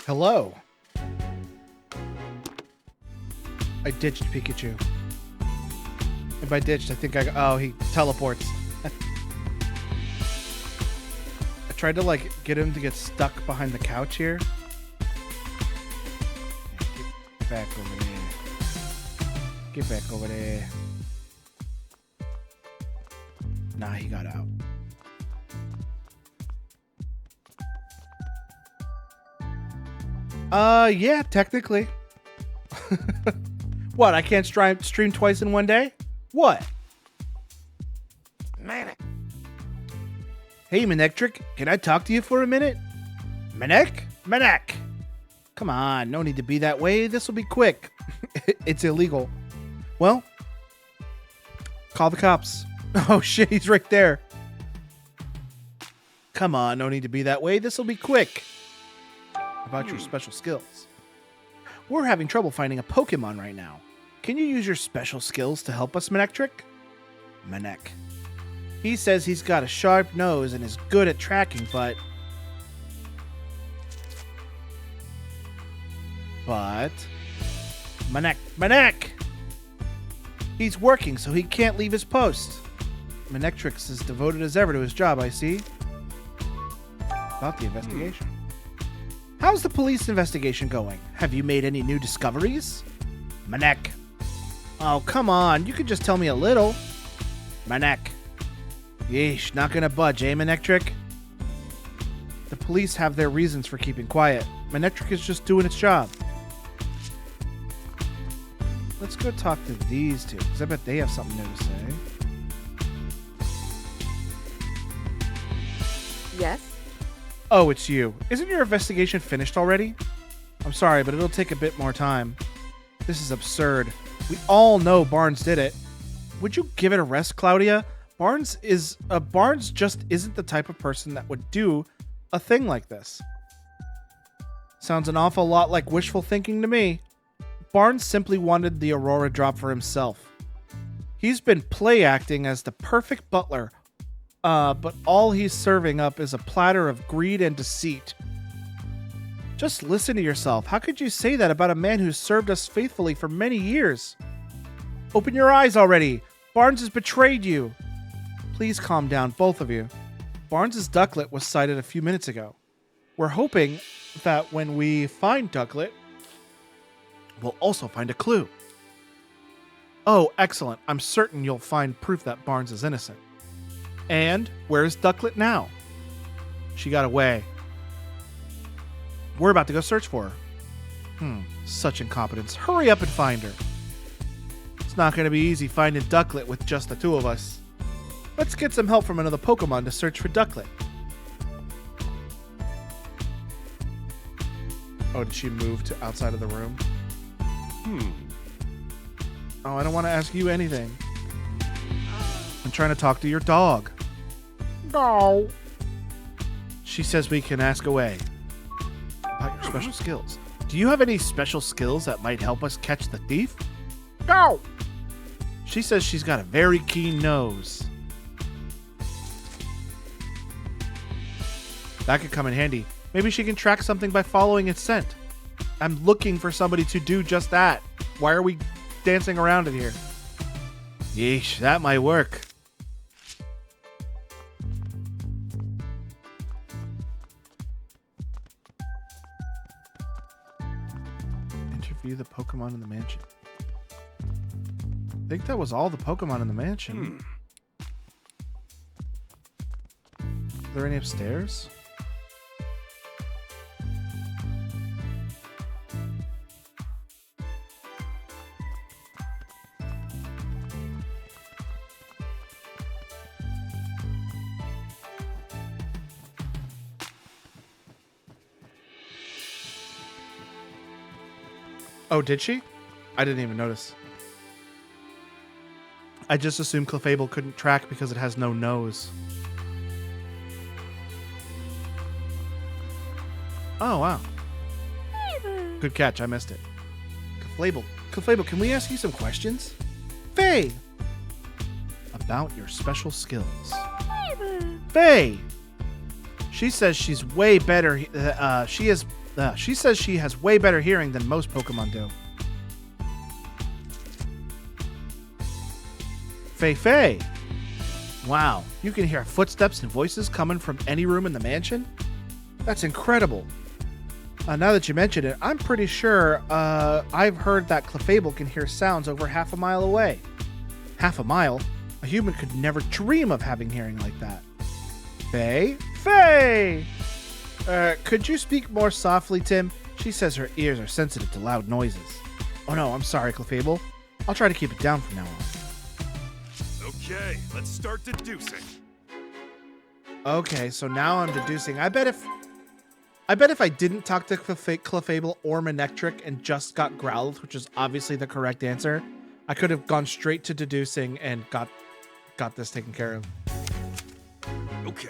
Hello. I ditched Pikachu. If I ditched, I think oh, he teleports. I tried to, like, get him to get stuck behind the couch here. Get back over there. Get back over there. Nah, he got out. Yeah, technically. What, I can't stream twice in one day? What? Manic. Hey, Manectric, can I talk to you for a minute? Manek? Manek! Come on, no need to be that way. This will be quick. It's illegal. Well, call the cops. Oh shit, he's right there. Come on, no need to be that way. This will be quick. About your special skills. We're having trouble finding a Pokemon right now. Can you use your special skills to help us, Manectric? Manek. He says he's got a sharp nose and is good at tracking, but... Manek! He's working, so he can't leave his post. Manectrix is devoted as ever to his job, I see. About the investigation. How's the police investigation going? Have you made any new discoveries? Manek. Oh, come on. You could just tell me a little. Manek. Yeesh, not gonna budge, eh, Manectric? The police have their reasons for keeping quiet. Manectric is just doing its job. Let's go talk to these two, because I bet they have something new to say. Yes? Oh, it's you. Isn't your investigation finished already? I'm sorry, but it'll take a bit more time. This is absurd. We all know Barnes did it. Would you give it a rest, Claudia? Barnes just isn't the type of person that would do a thing like this. Sounds an awful lot like wishful thinking to me. Barnes simply wanted the Aurora drop for himself. He's been play acting as the perfect butler, but all he's serving up is a platter of greed and deceit. Just listen to yourself. How could you say that about a man who served us faithfully for many years? Open your eyes already. Barnes has betrayed you. Please calm down, both of you. Barnes's Ducklet was sighted a few minutes ago. We're hoping that when we find Ducklet, we'll also find a clue. Oh, excellent. I'm certain you'll find proof that Barnes is innocent. And where's Ducklet now? She got away. We're about to go search for her. Such incompetence. Hurry up and find her. It's not going to be easy finding Ducklet with just the two of us. Let's get some help from another Pokemon to search for Ducklet. Oh, did she move to outside of the room? Oh, I don't want to ask you anything. I'm trying to talk to your dog. No. She says we can ask away. About your special skills. Do you have any special skills that might help us catch the thief? No. She says she's got a very keen nose. That could come in handy. Maybe she can track something by following its scent. I'm looking for somebody to do just that. Why are we dancing around it here? Yeesh, that might work. Interview the Pokemon in the mansion. I think that was all the Pokemon in the mansion. Are there any upstairs? Oh, did she? I didn't even notice. I just assumed Clefable couldn't track because it has no nose. Oh, wow. Good catch. I missed it. Clefable, can we ask you some questions? Faye! About your special skills. Faye! She says she's way better. She says she has way better hearing than most Pokemon do. Fei. Wow, you can hear footsteps and voices coming from any room in the mansion? That's incredible. Now that you mention it, I'm pretty sure I've heard that Clefable can hear sounds over half a mile away. Half a mile? A human could never dream of having hearing like that. Faye! Could you speak more softly, Tim? She says her ears are sensitive to loud noises. Oh no, I'm sorry, Clefable. I'll try to keep it down from now on. Okay, let's start deducing. Okay, so now I'm deducing. I bet if I didn't talk to Clefable or Manectric and just got Growlithe, which is obviously the correct answer, I could have gone straight to deducing and got this taken care of. Okay.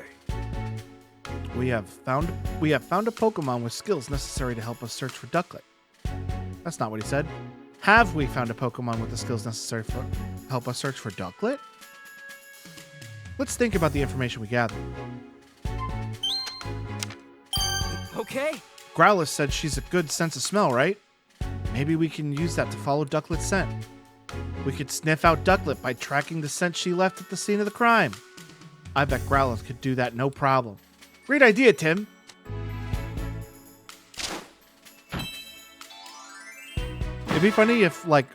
We have found a Pokemon with skills necessary to help us search for Ducklet. That's not what he said. Have we found a Pokemon with the skills necessary to help us search for Ducklet? Let's think about the information we gathered. Okay. Growlithe said she's a good sense of smell, right? Maybe we can use that to follow Ducklet's scent. We could sniff out Ducklet by tracking the scent she left at the scene of the crime. I bet Growlithe could do that no problem. Great idea, Tim. It'd be funny if, like,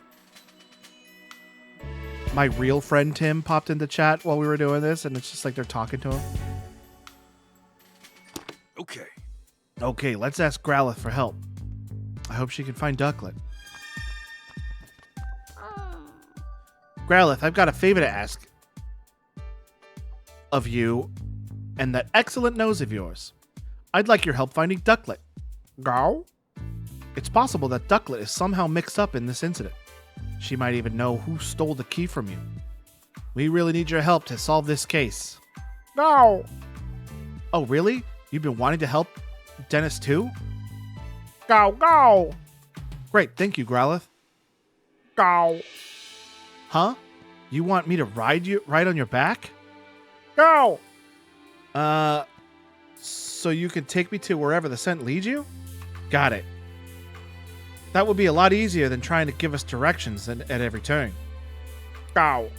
my real friend Tim popped into chat while we were doing this, and it's just like they're talking to him. Okay. Okay, let's ask Growlithe for help. I hope she can find Ducklet. Growlithe, I've got a favor to ask of you and that excellent nose of yours. I'd like your help finding Ducklet. Go? It's possible that Ducklet is somehow mixed up in this incident. She might even know who stole the key from you. We really need your help to solve this case. No. Oh, really? You've been wanting to help Dennis too? Go. Great, thank you, Growlithe. Go. Huh? You want me to ride on your back? Go. So you can take me to wherever the scent leads you? Got it. That would be a lot easier than trying to give us directions at every turn. Go.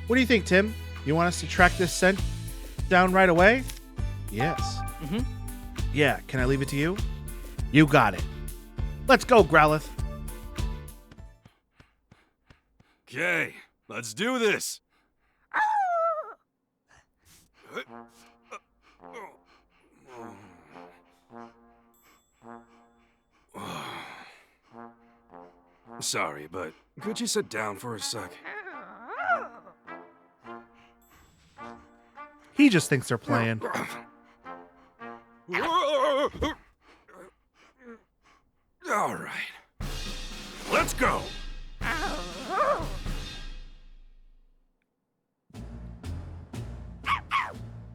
What do you think, Tim? You want us to track this scent down right away? Yes. Mm-hmm. Yeah, can I leave it to you? You got it. Let's go, Growlithe. Okay, let's do this. Sorry, but could you sit down for a sec? He just thinks they're playing. All right. Let's go.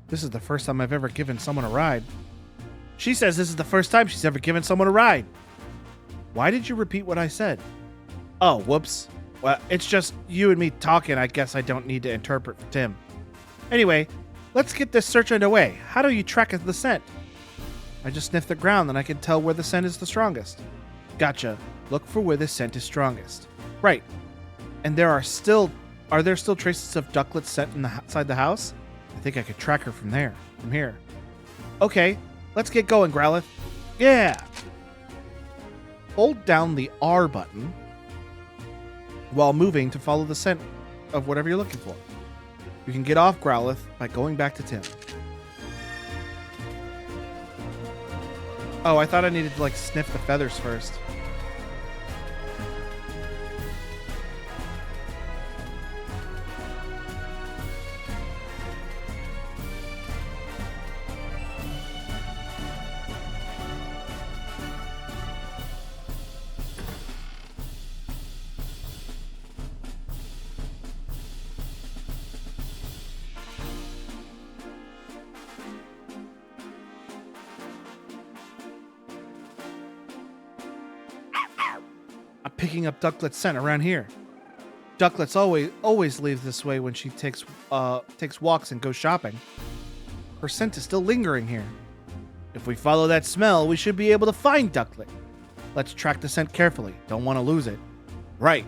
This is the first time I've ever given someone a ride. She says this is the first time she's ever given someone a ride. Why did you repeat what I said? Oh, whoops. Well, it's just you and me talking. I guess I don't need to interpret for Tim. Anyway, let's get this search underway. How do you track the scent? I just sniff the ground, then I can tell where the scent is the strongest. Gotcha. Look for where the scent is strongest. Right. And are there still traces of Ducklet's scent inside the house? I think I could track her from here. Okay, let's get going, Growlithe. Yeah! Hold down the R button while moving to follow the scent of whatever you're looking for. You can get off Growlithe by going back to Tim. Oh, I thought I needed to, like, sniff the feathers first. Picking up Ducklet's scent around here. Ducklet's always leaves this way when she takes walks and goes shopping. Her scent is still lingering here. If we follow that smell, we should be able to find Ducklet. Let's track the scent carefully. Don't want to lose it. Right.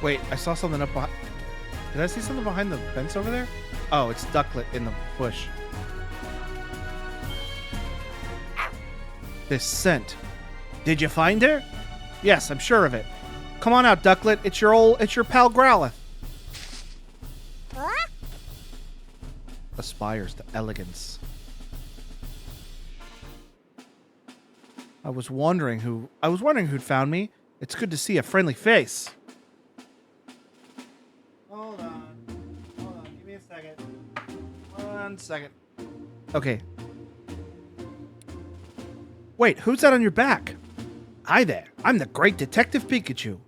Wait, I saw something up behind. Did I see something behind the fence over there? Oh, it's Ducklet in the bush. This scent. Did you find her? Yes, I'm sure of it. Come on out, Ducklet. It's your pal Growlithe. Aspires to elegance. I was wondering who'd found me. It's good to see a friendly face. Hold on. Give me a second. 1 second. Okay. Wait, who's that on your back? Hi there. I'm the great Detective Pikachu.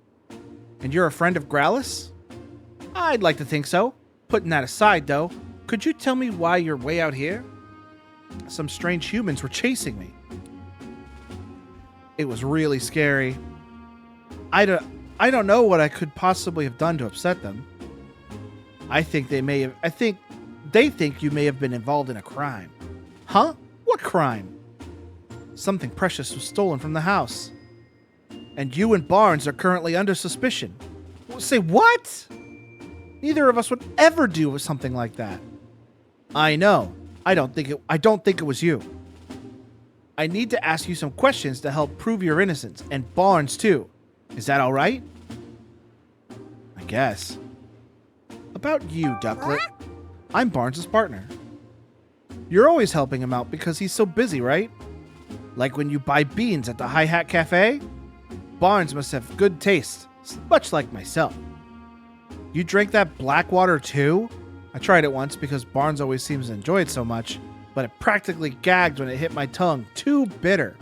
And you're a friend of Growlithe? I'd like to think so. Putting that aside, though, could you tell me why you're way out here? Some strange humans were chasing me. It was really scary. I don't know what I could possibly have done to upset them. I think they think you may have been involved in a crime. Huh? What crime? Something precious was stolen from the house. And you and Barnes are currently under suspicion. Say what? Neither of us would ever do something like that. I know. I don't think it was you. I need to ask you some questions to help prove your innocence, and Barnes too. Is that all right? I guess. About you, Ducklet. I'm Barnes' partner. You're always helping him out because he's so busy, right? Like when you buy beans at the Hi Hat Cafe? Barnes must have good taste, much like myself. You drank that black water too? I tried it once because Barnes always seems to enjoy it so much, but it practically gagged when it hit my tongue. Too bitter.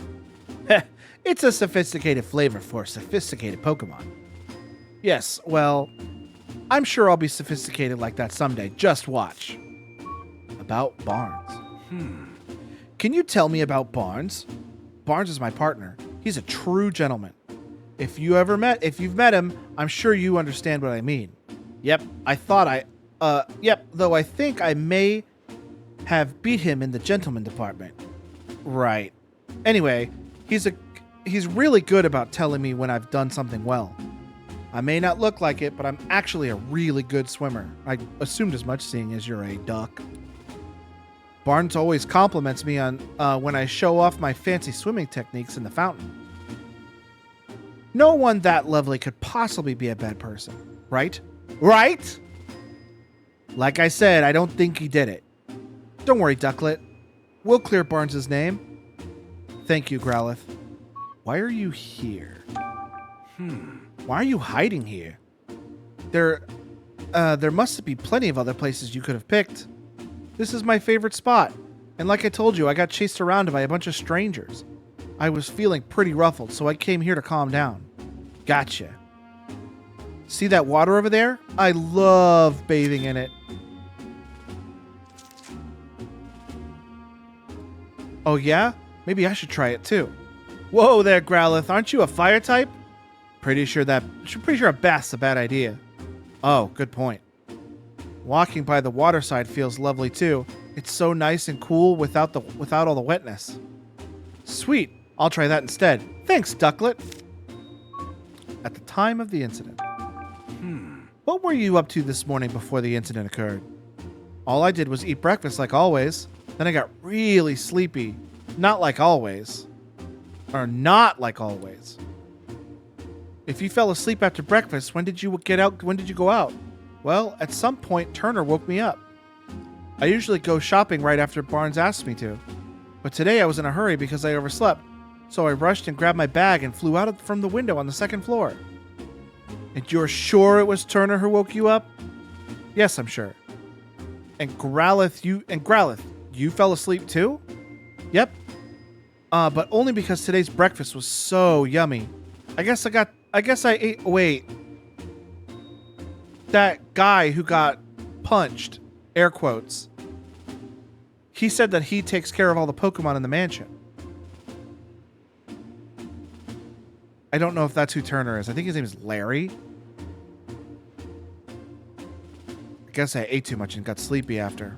It's a sophisticated flavor for a sophisticated Pokemon. Yes, well, I'm sure I'll be sophisticated like that someday. Just watch. About Barnes. Can you tell me about Barnes? Barnes is my partner. He's a true gentleman. If you've met him, I'm sure you understand what I mean. Yep, though I think I may have beat him in the gentleman department. Right. Anyway, he's really good about telling me when I've done something well. I may not look like it, but I'm actually a really good swimmer. I assumed as much seeing as you're a duck. Barnes always compliments me on when I show off my fancy swimming techniques in the fountain. No one that lovely could possibly be a bad person, right? Right? Like I said, I don't think he did it. Don't worry, Ducklet. We'll clear Barnes' name. Thank you, Growlithe. Why are you here? Why are you hiding here? There must be plenty of other places you could have picked. This is my favorite spot. And like I told you, I got chased around by a bunch of strangers. I was feeling pretty ruffled, so I came here to calm down. Gotcha. See that water over there? I love bathing in it. Oh yeah? Maybe I should try it too. Whoa there, Growlithe. Aren't you a fire type? Pretty sure a bath's a bad idea. Oh, good point. Walking by the waterside feels lovely too. It's so nice and cool without all the wetness. Sweet. I'll try that instead. Thanks, Ducklet. At the time of the incident. What were you up to this morning before the incident occurred? All I did was eat breakfast like always. Then I got really sleepy. Not like always. Or not like always. If you fell asleep after breakfast, when did you go out? Well, at some point, Turner woke me up. I usually go shopping right after Barnes asks me to. But today I was in a hurry because I overslept. So I rushed and grabbed my bag and flew out from the window on the second floor. And you're sure it was Turner who woke you up? Yes, I'm sure. And Growlithe, you fell asleep too? Yep. But only because today's breakfast was so yummy. I guess I ate, wait. That guy who got punched, air quotes. He said that he takes care of all the Pokemon in the mansion. I don't know if that's who Turner is. I think his name is Larry. I guess I ate too much and got sleepy after.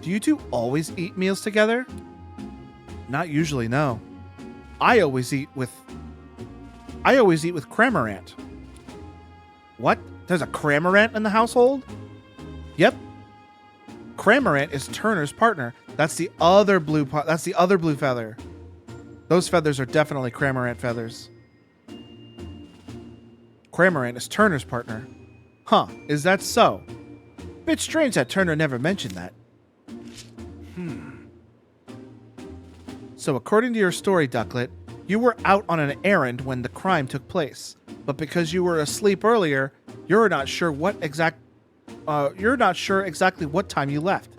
Do you two always eat meals together? Not usually, no. I always eat with Cramorant. What? There's a Cramorant in the household? Yep. Cramorant is Turner's partner. That's the other blue feather. Those feathers are definitely Cramorant feathers. Cramorant is Turner's partner. Huh, is that so? Bit strange that Turner never mentioned that. So according to your story, Ducklet, you were out on an errand when the crime took place. But because you were asleep earlier, you're not sure exactly what time you left.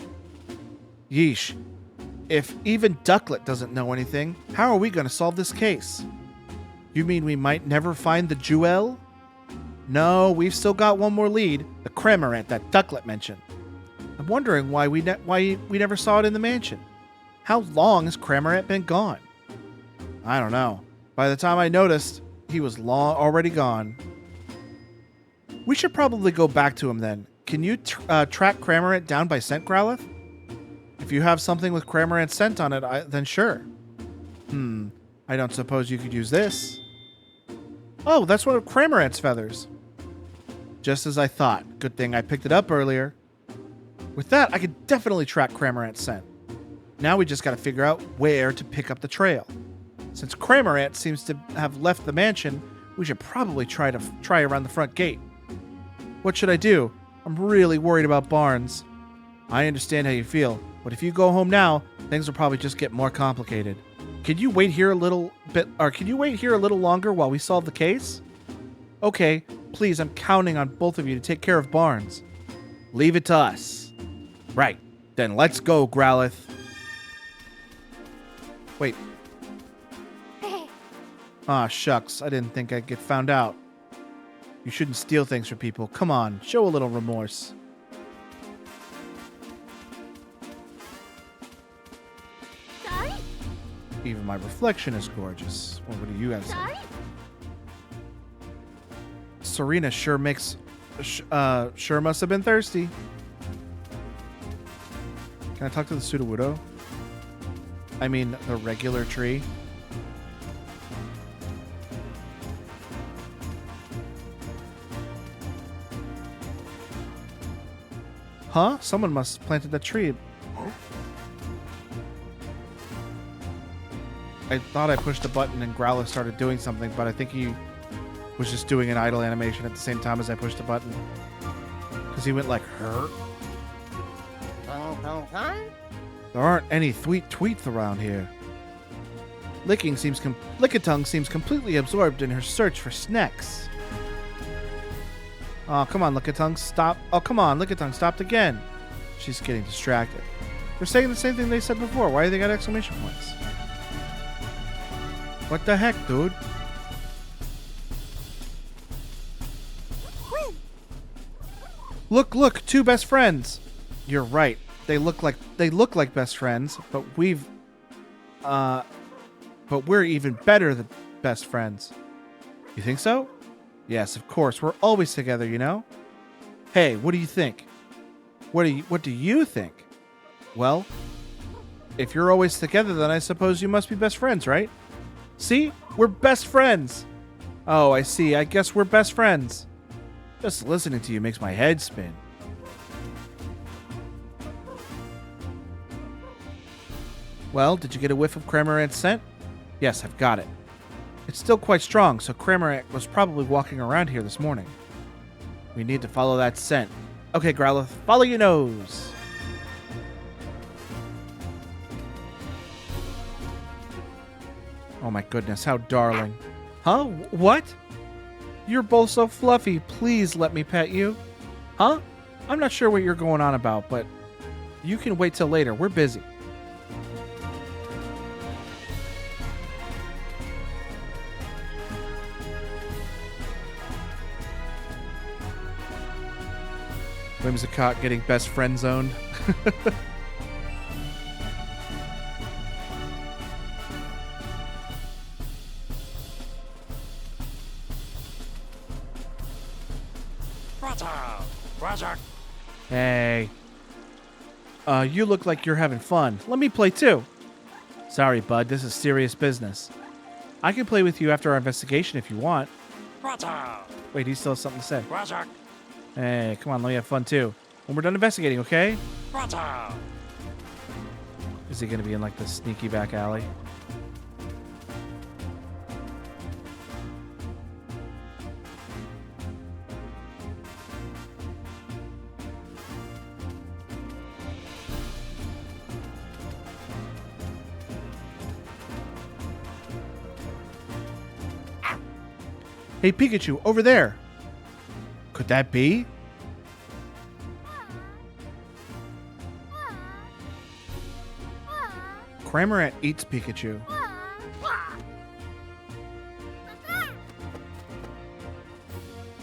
Yeesh. If even Ducklet doesn't know anything, how are we going to solve this case? You mean we might never find the jewel? No, we've still got one more lead, the Cramorant that Ducklet mentioned. I'm wondering why we never saw it in the mansion. How long has Cramorant been gone? I don't know. By the time I noticed, he was already gone. We should probably go back to him then. Can you track Cramorant down by scent, Growlithe? If you have something with Cramorant's scent on it, then sure. I don't suppose you could use this. Oh, that's one of Cramorant's feathers. Just as I thought. Good thing I picked it up earlier. With that, I could definitely track Cramorant's scent. Now we just gotta figure out where to pick up the trail. Since Cramorant seems to have left the mansion, we should probably try around the front gate. What should I do? I'm really worried about Barnes. I understand how you feel, but if you go home now, things will probably just get more complicated. Can you wait here a little longer while we solve the case? Okay, please, I'm counting on both of you to take care of Barnes. Leave it to us. Right, then let's go, Growlithe. Wait. Aw, shucks, I didn't think I'd get found out. You shouldn't steal things from people. Come on, show a little remorse. Sorry? Even my reflection is gorgeous. Well, what do you guys say? Serena sure must have been thirsty. Can I talk to the Sudowoodo? I mean, the regular tree. Huh? Someone must have planted that tree. I thought I pushed a button and Growlithe started doing something, but I think he was just doing an idle animation at the same time as I pushed the button. Because he went like, her. There aren't any sweet tweets around here. Lickitung seems completely absorbed in her search for snacks. Oh, come on, Lickitung, stop. Oh, come on, Lickitung stopped again. She's getting distracted. They're saying the same thing they said before. Why do they got exclamation points? What the heck, dude? Look, two best friends. You're right. They look like best friends, but we're even better than best friends. You think so? Yes, of course. We're always together, you know? Hey, what do you think? What do you think? Well, if you're always together, then I suppose you must be best friends, right? See? We're best friends. Oh, I see. I guess we're best friends. Just listening to you makes my head spin. Well, did you get a whiff of Cramorant's scent? Yes, I've got it. It's still quite strong, so Cramorant was probably walking around here this morning. We need to follow that scent. Okay, Growlithe, follow your nose. Oh my goodness, how darling. Huh? What? You're both so fluffy. Please let me pet you. Huh? I'm not sure what you're going on about, but you can wait till later. We're busy. Whimsicott getting best friend zoned. Hey. You look like you're having fun. Let me play too. Sorry, bud. This is serious business. I can play with you after our investigation if you want. Wait, he still has something to say. Hey, come on. Let me have fun too. When we're done investigating, okay? Is he going to be in like the sneaky back alley? Hey, Pikachu, over there. Could that be? Cramorant eats Pikachu.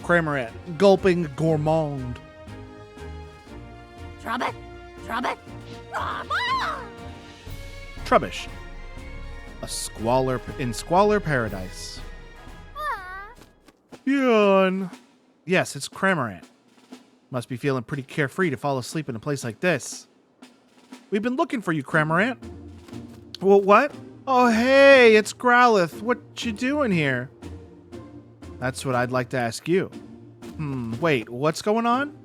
Cramorant, gulping gourmand. Trubbish! Trubbish! Trubbish. A squalor in Squalor Paradise. Yawn. Yes, it's Cramorant. Must be feeling pretty carefree to fall asleep in a place like this. We've been looking for you, Cramorant. Well, what? Oh, hey, it's Growlithe. What you doing here? That's what I'd like to ask you. Wait, what's going on?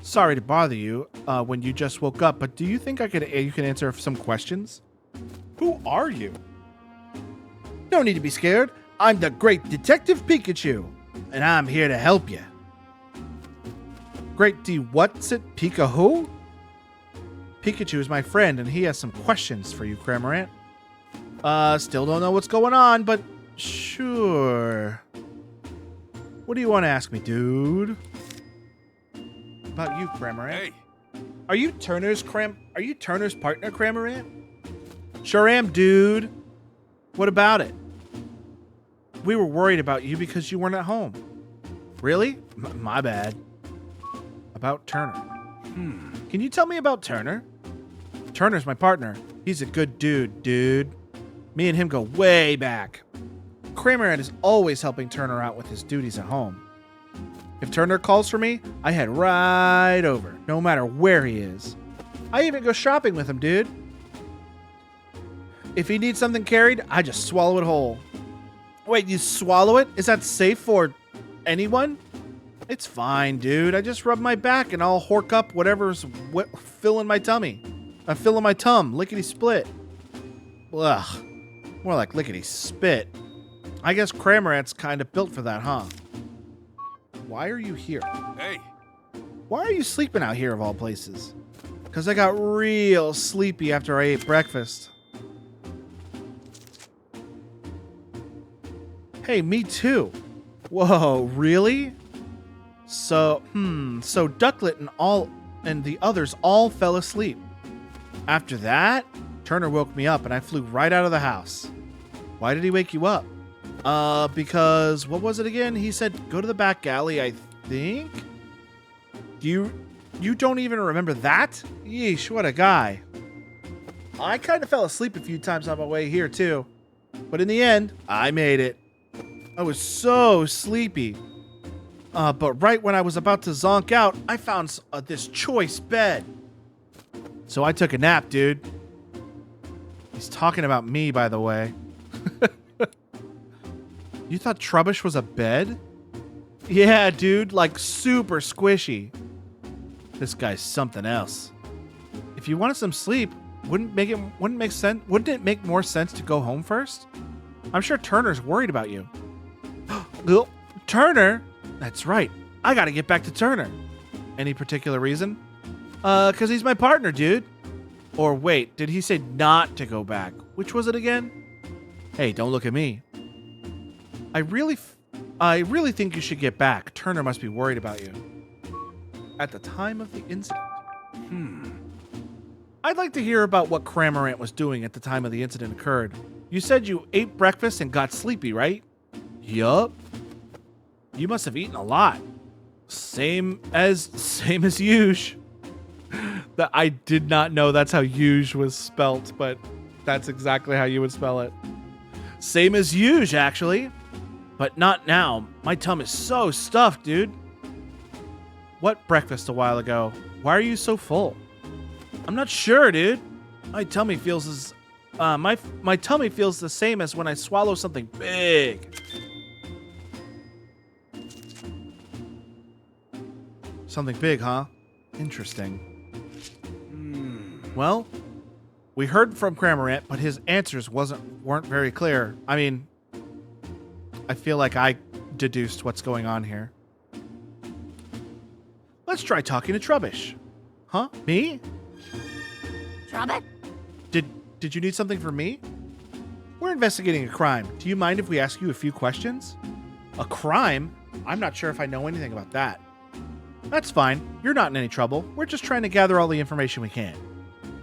Sorry to bother you when you just woke up, but do you think you can answer some questions? Who are you? No need to be scared. I'm the great Detective Pikachu, and I'm here to help you. Great D, what's it, Pika who? Pikachu is my friend, and he has some questions for you, Cramorant. Still don't know what's going on, but sure. What do you want to ask me, dude? About you, Cramorant. Hey, Are you Turner's partner, Cramorant? Sure am, dude. What about it? We were worried about you because you weren't at home. Really? My bad. About Turner. Can you tell me about Turner? Turner's my partner. He's a good dude. Me and him go way back. Cramorant is always helping Turner out with his duties at home. If Turner calls for me, I head right over, no matter where he is. I even go shopping with him, dude. If he needs something carried, I just swallow it whole. Wait, you swallow it? Is that safe for anyone? It's fine, dude. I just rub my back and I'll hork up whatever's filling my tummy. Filling my tum, lickety-split. Ugh, more like lickety-spit. I guess Cramorant's kind of built for that, huh? Why are you here? hey, Why are you sleeping out here of all places? Because I got real sleepy after I ate breakfast. Hey, me too. Whoa, really? So Ducklet and the others all fell asleep. After that, Turner woke me up and I flew right out of the house. Why did he wake you up? Because what was it again? He said go to the back alley, I think. You don't even remember that? Yeesh, what a guy. I kind of fell asleep a few times on my way here too. But in the end, I made it. I was so sleepy. But right when I was about to zonk out, I found this choice bed. So I took a nap, dude. He's talking about me, by the way. You thought Trubbish was a bed? Yeah, dude, like super squishy. This guy's something else. If you wanted some sleep, wouldn't it make more sense to go home first? I'm sure Turner's worried about you. Turner? That's right. I gotta get back to Turner. Any particular reason? 'Cause he's my partner, dude. Or wait, did he say not to go back? Which was it again? Hey, don't look at me. I really think you should get back. Turner must be worried about you. At the time of the incident. I'd like to hear about what Cramorant was doing at the time of the incident occurred. You said you ate breakfast and got sleepy, right? Yup. You must have eaten a lot. Same as Yuge. That I did not know that's how Yuge was spelt, but that's exactly how you would spell it. Same as Yuge, actually. But not now. My tum is so stuffed, dude. What breakfast a while ago? Why are you so full? I'm not sure, dude. My tummy feels my tummy feels the same as when I swallow something big. Something big, huh? Interesting. Well, we heard from Cramorant, but his answers weren't very clear. I mean, I feel like I deduced what's going on here. Let's try talking to Trubbish. Huh? Me? Trubbit? Did you need something from me? We're investigating a crime. Do you mind if we ask you a few questions? A crime? I'm not sure if I know anything about that. That's fine. You're not in any trouble. We're just trying to gather all the information we can.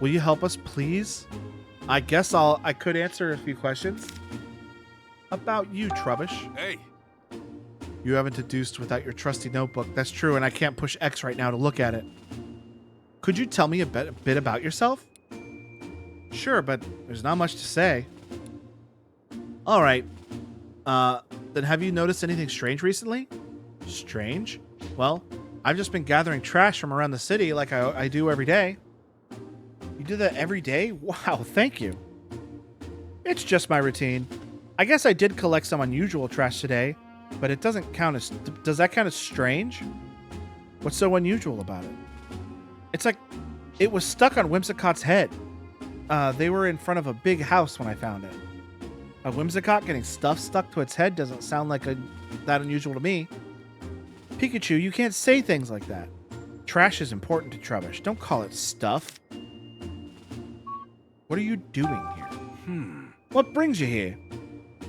Will you help us, please? I guess I could answer a few questions. About you, Trubbish. Hey, You haven't deduced without your trusty notebook. That's true, and I can't push X right now to look at it. Could you tell me a bit about yourself? Sure, but there's not much to say. All right. Then have you noticed anything strange recently? Strange? Well, I've just been gathering trash from around the city like I do every day. You do that every day? Wow, thank you. It's just my routine. I guess I did collect some unusual trash today, but it doesn't count as... Does that count as strange? What's so unusual about it? It's like it was stuck on Whimsicott's head. They were in front of a big house when I found it. A Whimsicott getting stuff stuck to its head doesn't sound like that unusual to me. Pikachu, you can't say things like that. Trash is important to Trubbish. Don't call it stuff. What are you doing here? What brings you here?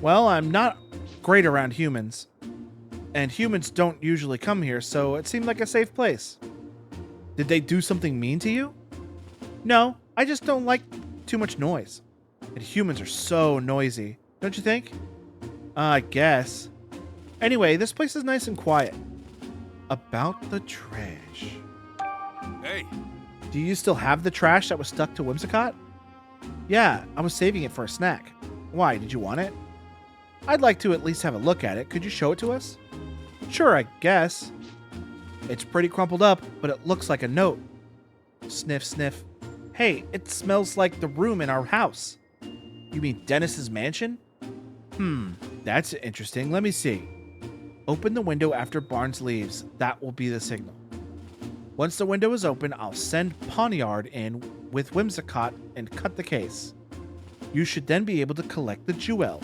Well, I'm not great around humans. And humans don't usually come here, so it seemed like a safe place. Did they do something mean to you? No, I just don't like too much noise. And humans are so noisy, don't you think? I guess. Anyway, this place is nice and quiet. About the trash. hey, Do you still have the trash that was stuck to Whimsicott? Yeah, I was saving it for a snack. Why, did you want it? I'd like to at least have a look at it. Could you show it to us? Sure, I guess. It's pretty crumpled up, but it looks like a note. Sniff, sniff. Hey, it smells like the room in our house. You mean Dennis's mansion? That's interesting. Let me see. Open the window after Barnes leaves. That will be the signal. Once the window is open, I'll send Poniard in with Whimsicott and cut the case. You should then be able to collect the jewel.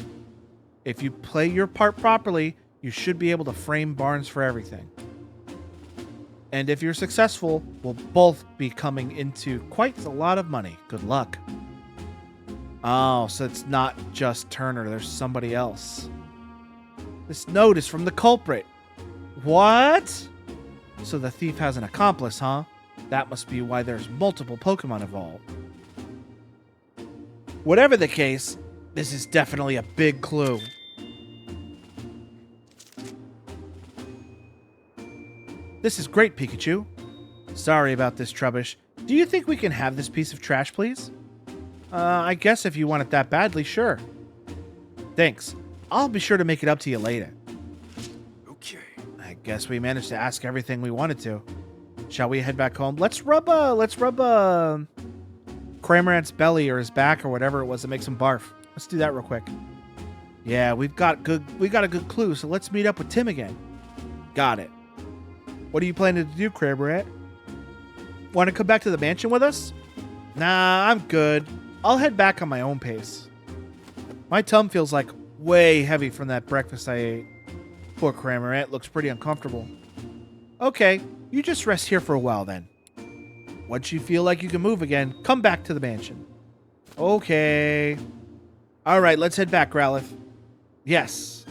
If you play your part properly, you should be able to frame Barnes for everything. And if you're successful, we'll both be coming into quite a lot of money. Good luck. Oh, so it's not just Turner. There's somebody else. This note is from the culprit. What? So the thief has an accomplice, huh? That must be why there's multiple Pokemon involved. Whatever the case, this is definitely a big clue. This is great, Pikachu. Sorry about this, Trubbish. Do you think we can have this piece of trash, please? I guess if you want it that badly, sure. Thanks. I'll be sure to make it up to you later. okay. I guess we managed to ask everything we wanted to. Shall we head back home? Let's rub Cramorant's belly or his back or whatever it was that makes him barf. Let's do that real quick. Yeah, we got a good clue, so let's meet up with Tim again. Got it. What are you planning to do, Cramorant? Want to come back to the mansion with us? Nah, I'm good. I'll head back on my own pace. My tum feels like way heavy from that breakfast I ate. Poor Cramorant looks pretty uncomfortable. Okay, you just rest here for a while then. Once you feel like you can move again, come back to the mansion. Okay. All right, let's head back, Growlithe. Yes.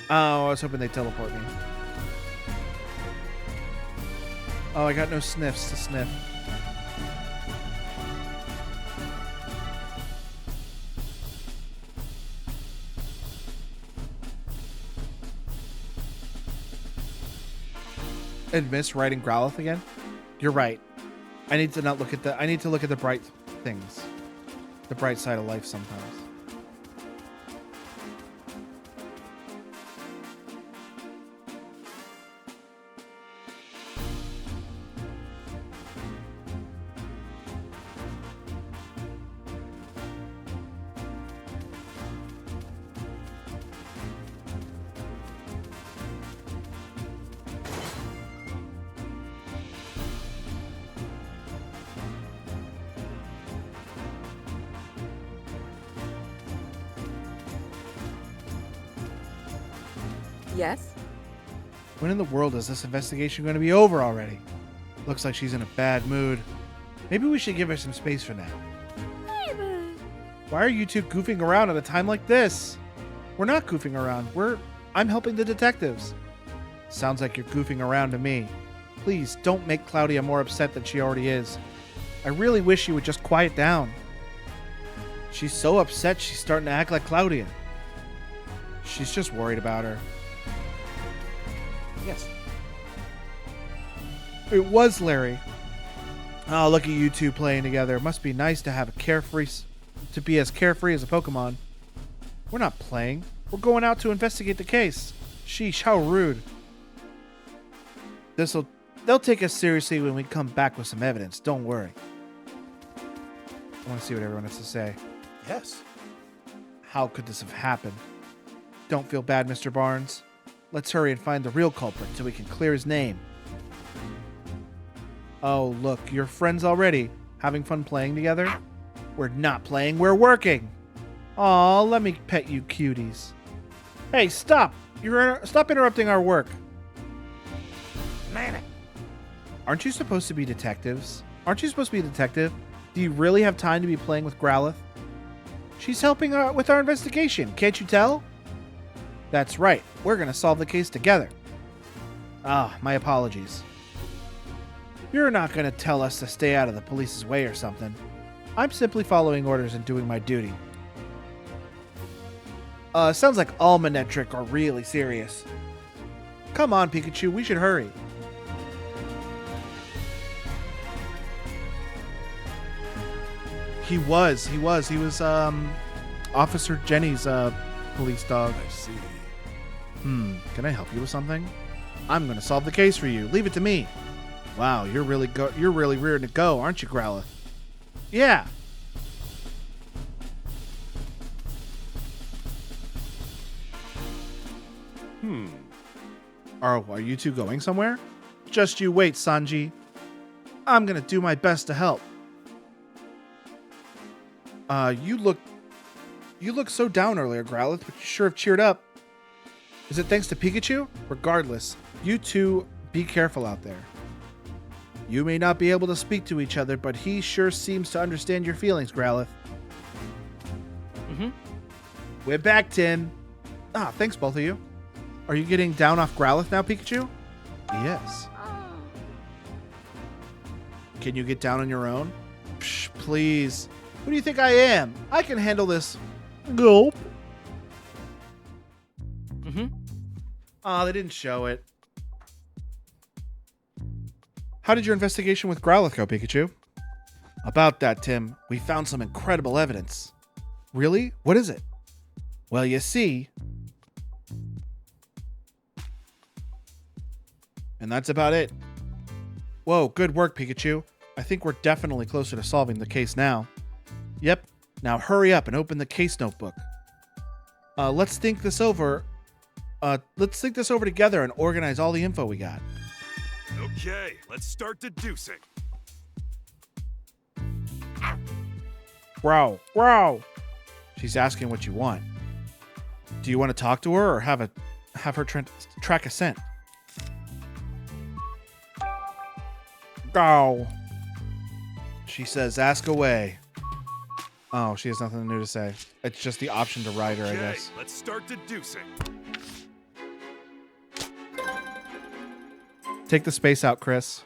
Oh, I was hoping they'd teleport me. Oh, I got no sniffs to sniff. And miss writing Growlithe again? You're right. I need to look at the bright things. The bright side of life sometimes. Yes? When in the world is this investigation going to be over already? Looks like she's in a bad mood. Maybe we should give her some space for now. Why are you two goofing around at a time like this? We're not goofing around. I'm helping the detectives. Sounds like you're goofing around to me. Please don't make Claudia more upset than she already is. I really wish you would just quiet down. She's so upset she's starting to act like Claudia. She's just worried about her. Yes. It was Larry. Oh, look at you two playing together. It must be nice to have to be as carefree as a Pokemon. We're not playing. We're going out to investigate the case. Sheesh, how rude. They'll take us seriously when we come back with some evidence. Don't worry. I want to see what everyone has to say. Yes. How could this have happened? Don't feel bad, Mr. Barnes. Let's hurry and find the real culprit so we can clear his name. Oh, look, you're friends already. Having fun playing together? We're not playing, we're working. Aw, let me pet you cuties. Hey, stop! Stop interrupting our work. Man. Aren't you supposed to be detectives? Aren't you supposed to be a detective? Do you really have time to be playing with Growlithe? She's helping with our investigation, can't you tell? That's right, we're gonna solve the case together. Ah, my apologies. You're not gonna tell us to stay out of the police's way or something. I'm simply following orders and doing my duty. Sounds like Almanectric are really serious. Come on, Pikachu, we should hurry. He was Officer Jenny's police dog. I see. Can I help you with something? I'm gonna solve the case for you. Leave it to me. Wow, you're really rearing to go, aren't you, Growlithe? Yeah. Are you two going somewhere? Just you wait, Sanji. I'm gonna do my best to help. You looked so down earlier, Growlithe, but you sure have cheered up. Is it thanks to Pikachu? Regardless, you two be careful out there. You may not be able to speak to each other, but he sure seems to understand your feelings, Growlithe. We're back, Tim. Ah, thanks, both of you. Are you getting down off Growlithe now, Pikachu? Yes. Can you get down on your own? Psh, please. Who do you think I am? I can handle this. Gulp. Aw, they didn't show it. How did your investigation with Growlithe go, Pikachu? About that, Tim, we found some incredible evidence. Really? What is it? Well, you see... And that's about it. Whoa, good work, Pikachu. I think we're definitely closer to solving the case now. Yep. Now hurry up and open the case notebook. Let's think this over together and organize all the info we got. Okay, let's start deducing. Growl, growl. She's asking what you want. Do you want to talk to her or have her track a scent? Growl. She says, ask away. Oh, she has nothing new to say. It's just the option to write her, I Okay, guess. let's start deducing. Take the space out, Chris.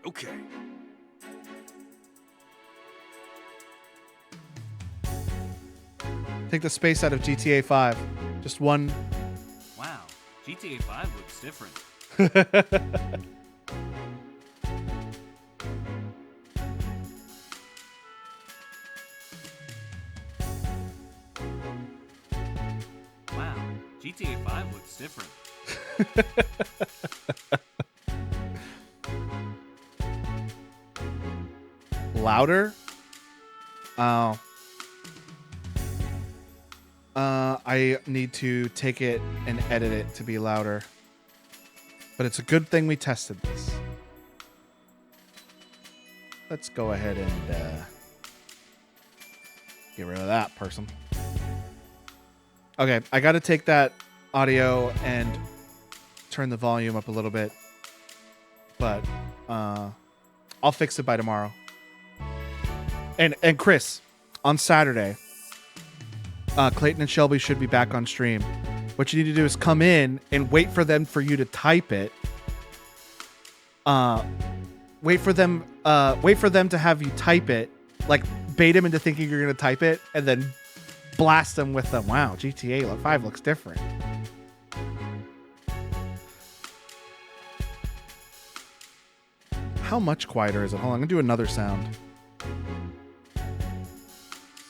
Okay. Take the space out of GTA 5. Just one. Wow, GTA 5 looks different. Wow, GTA 5 looks different. Louder? Oh. I need to take it and edit it to be louder. But it's a good thing we tested this. Let's go ahead and get rid of that person. Okay, I got to take that audio and turn the volume up a little bit. But I'll fix it by tomorrow. And Chris, on Saturday, Clayton and Shelby should be back on stream. What you need to do is come in and wait for you to type it. Wait for them to have you type it, like bait them into thinking you're gonna type it, and then blast them with them. Wow, GTA 5 looks different. How much quieter is it? Hold on, I'm gonna do another sound.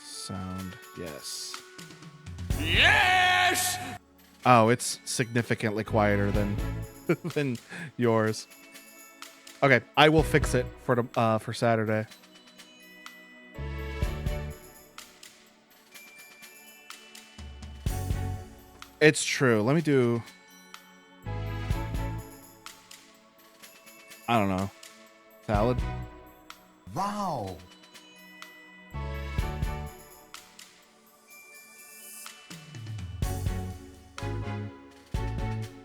Sound, yes. Yes! Oh, it's significantly quieter than than yours. Okay, I will fix it for Saturday. It's true. Let me do. I don't know. Salad. Wow.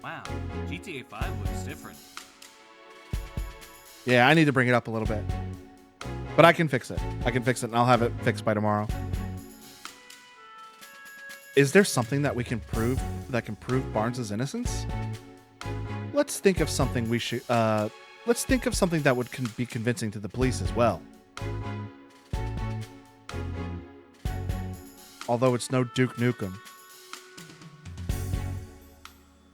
Wow, GTA 5 looks different. Yeah, I need to bring it up a little bit. But I can fix it. And I'll have it fixed by tomorrow. Is there something that we can prove that can prove Barnes's innocence? Let's think of something let's think of something that would be convincing to the police as well. Although it's no Duke Nukem.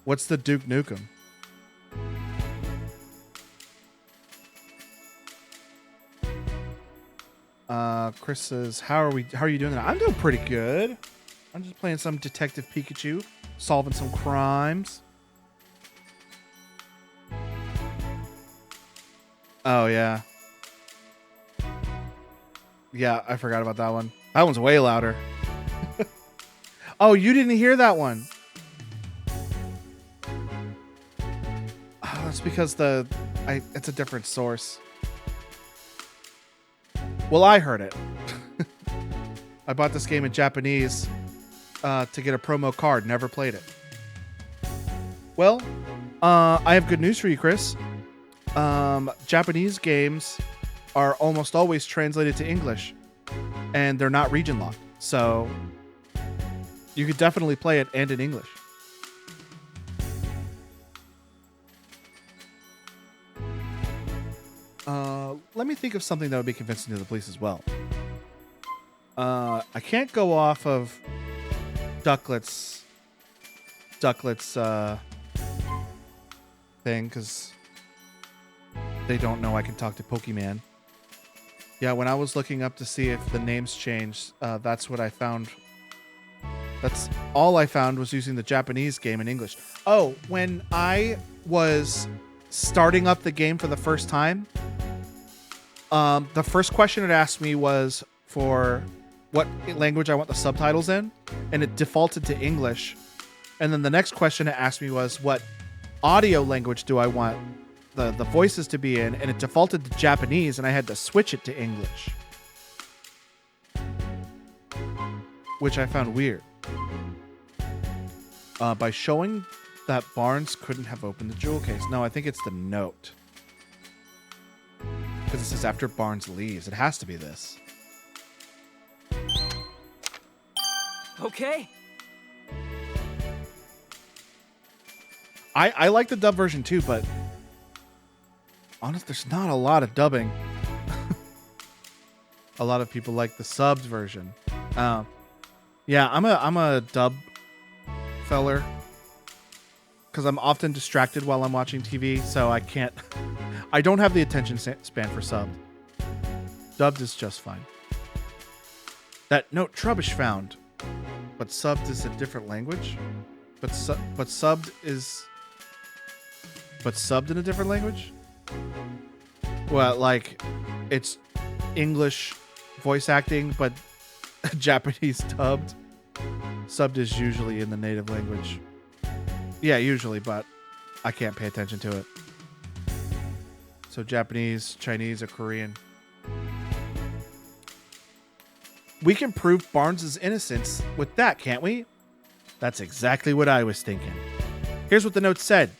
What's the Duke Nukem? Chris says, how are you doing that? I'm doing pretty good. I'm just playing some Detective Pikachu, solving some crimes. Oh, yeah. Yeah, I forgot about that one. That one's way louder. Oh, you didn't hear that one. Oh, that's because it's a different source. Well, I heard it. I bought this game in Japanese to get a promo card. Never played it. Well, I have good news for you, Chris. Japanese games are almost always translated to English, and they're not region locked. So you could definitely play it and in English. Let me think of something that would be convincing to the police as well. I can't go off of Ducklet's thing because they don't know I can talk to Pokemon. Yeah, when I was looking up to see if the names changed, that's what I found. That's all I found was using the Japanese game in English. Oh, when I was starting up the game for the first time, the first question it asked me was for what language I want the subtitles in, and it defaulted to English. And then the next question it asked me was what audio language do I want the voices to be in, and it defaulted to Japanese, and I had to switch it to English, which I found weird. By showing that Barnes couldn't have opened the jewel case. No, I think it's the note. Because it says after Barnes leaves. It has to be this. Okay. I like the dub version too, but honest, there's not a lot of dubbing. A lot of people like the subbed version. Yeah, I'm a dub feller because I'm often distracted while I'm watching TV, so I can't. I don't have the attention span for subbed. Dubbed is just fine. That note Trubbish found, but subbed is a different language. But subbed in a different language. Well, like it's English voice acting, but Japanese dubbed. Subbed is usually in the native language. Yeah, usually, but I can't pay attention to it. So Japanese, Chinese, or Korean. We can prove Barnes' innocence with that, can't we? That's exactly what I was thinking. Here's what the note said.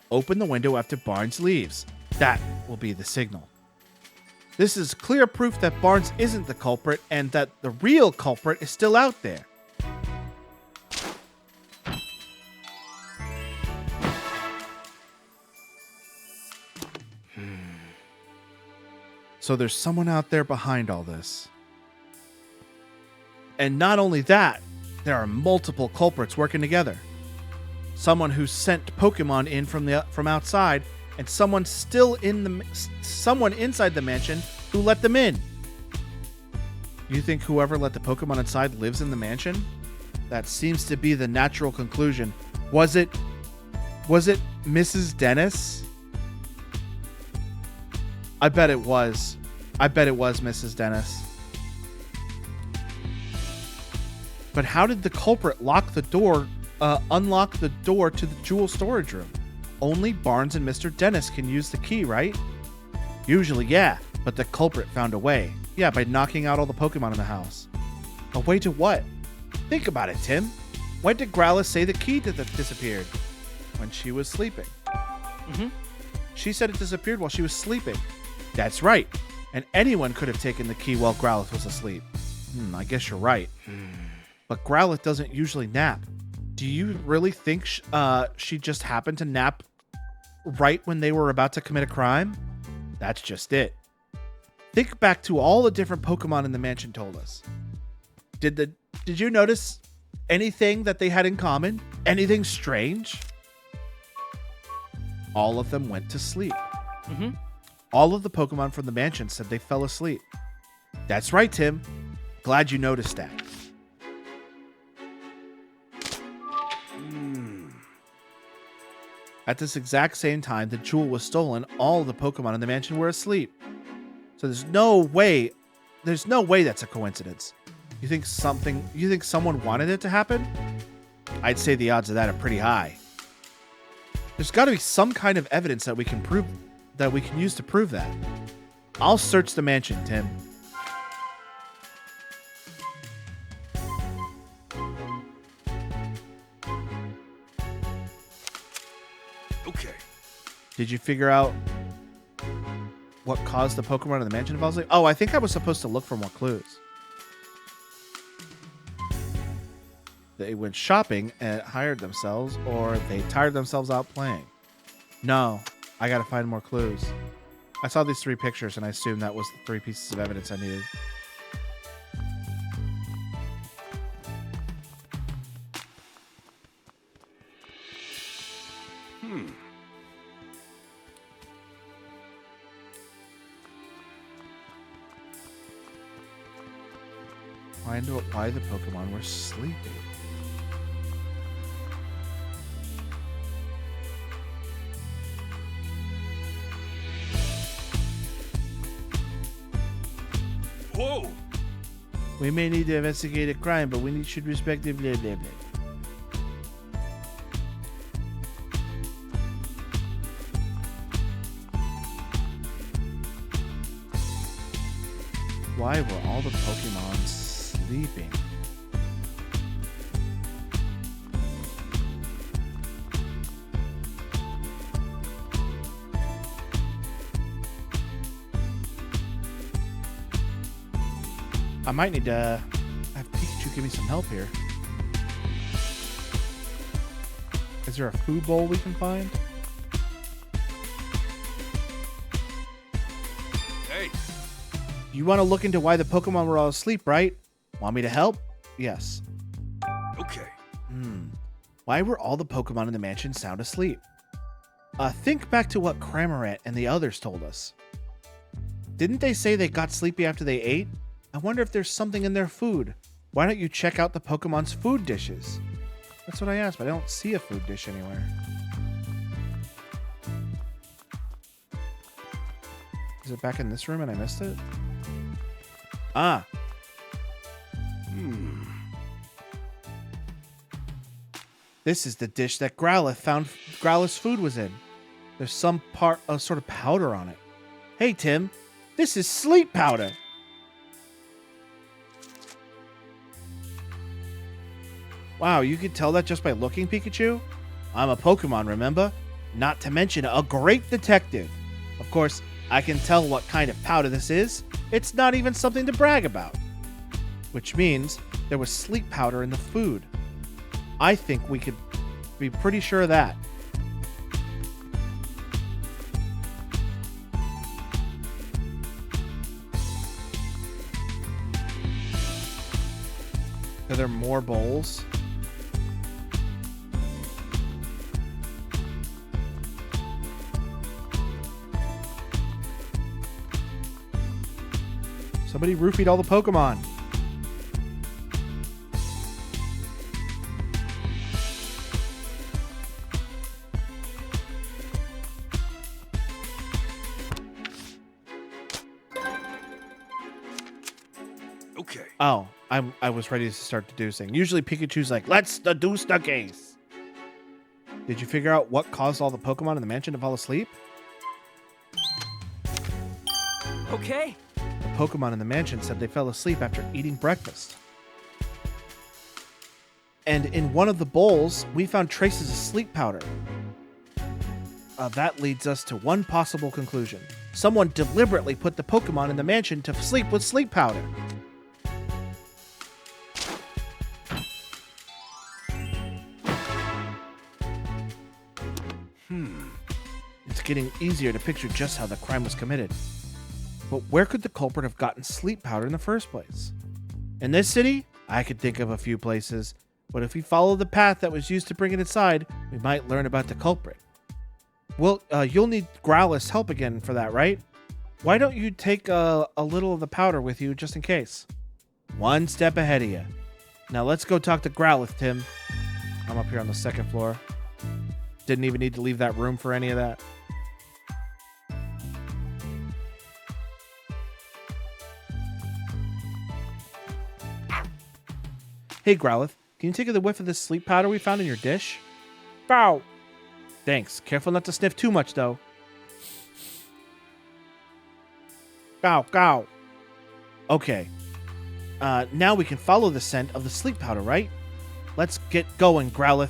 Open the window after Barnes leaves. That will be the signal. This is clear proof that Barnes isn't the culprit and that the real culprit is still out there. So there's someone out there behind all this. And not only that, there are multiple culprits working together. Someone who sent Pokemon in from outside, and someone inside the mansion who let them in. You think whoever let the Pokemon inside lives in the mansion? That seems to be the natural conclusion. Was it Mrs. Dennis? I bet it was. I bet it was Mrs. Dennis. But how did the culprit unlock the door to the jewel storage room? Only Barnes and Mr. Dennis can use the key, right? Usually, yeah, but the culprit found a way. Yeah, by knocking out all the Pokemon in the house. A way to what? Think about it, Tim. When did Growlithe say the key disappeared? When she was sleeping. She said it disappeared while she was sleeping. That's right. And anyone could have taken the key while Growlithe was asleep. I guess you're right. But Growlithe doesn't usually nap. Do you really think she just happened to nap right when they were about to commit a crime? That's just it. Think back to all the different Pokemon in the mansion told us. Did you notice anything that they had in common? Anything strange? All of them went to sleep. All of the Pokemon from the mansion said they fell asleep. That's right, Tim. Glad you noticed that. At this exact same time, the jewel was stolen. All of the Pokemon in the mansion were asleep. So there's no way that's a coincidence. You think someone wanted it to happen? I'd say the odds of that are pretty high. There's got to be some kind of evidence that we can use to prove that. I'll search the mansion, Tim. Okay. Did you figure out what caused the Pokemon in the mansion to fall asleep? Oh, I think I was supposed to look for more clues. They went shopping and hired themselves, or they tired themselves out playing. No, I gotta find more clues. I saw these 3 pictures and I assumed that was the 3 pieces of evidence I needed. Find out why the Pokemon were sleeping. Whoa! We may need to investigate a crime, but we should respect the blah blah blah. Why were all the Pokemon sleeping? I might need to have Pikachu give me some help here. Is there a food bowl we can find? Hey, You want to look into why the Pokemon were all asleep, right? Want me to help? Yes. okay. Why were all the Pokemon in the mansion sound asleep? Think back to what Cramorant and the others told us. Didn't they say they got sleepy after they ate? I wonder if there's something in their food. Why don't you check out the Pokemon's food dishes? That's what I asked, but I don't see a food dish anywhere. Is it back in this room and I missed it? Ah. This is the dish that Growlithe found Growlithe's food was in. There's some part of sort of powder on it. Hey, Tim. This is sleep powder. Wow, you could tell that just by looking, Pikachu? I'm a Pokemon, remember? Not to mention a great detective. Of course, I can tell what kind of powder this is. It's not even something to brag about. Which means there was sleep powder in the food. I think we could be pretty sure of that. Are there more bowls? Somebody roofied all the Pokemon. Okay. Oh, I was ready to start deducing. Usually Pikachu's like, let's deduce the case. Did you figure out what caused all the Pokemon in the mansion to fall asleep? Okay. The Pokemon in the mansion said they fell asleep after eating breakfast. And in one of the bowls, we found traces of sleep powder. That leads us to one possible conclusion. Someone deliberately put the Pokemon in the mansion to sleep with sleep powder. It's getting easier to picture just how the crime was committed. But where could the culprit have gotten sleep powder in the first place? In this city, I could think of a few places, but if we follow the path that was used to bring it inside, we might learn about the culprit. Well, you'll need Growlithe's help again for that, right? Why don't you take a little of the powder with you just in case? One step ahead of you. Now let's go talk to Growlithe, Tim. I'm up here on the second floor. Didn't even need to leave that room for any of that. Hey, Growlithe, can you take a whiff of this sleep powder we found in your dish? Bow! Thanks. Careful not to sniff too much, though. Gow, gow. Okay. Now we can follow the scent of the sleep powder, right? Let's get going, Growlithe.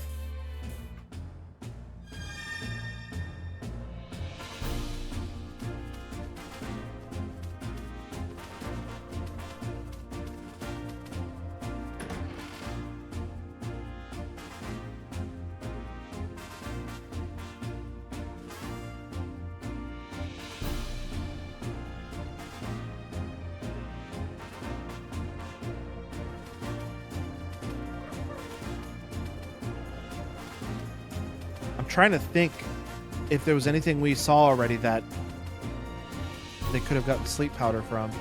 Trying to think if there was anything we saw already that they could have gotten sleep powder from.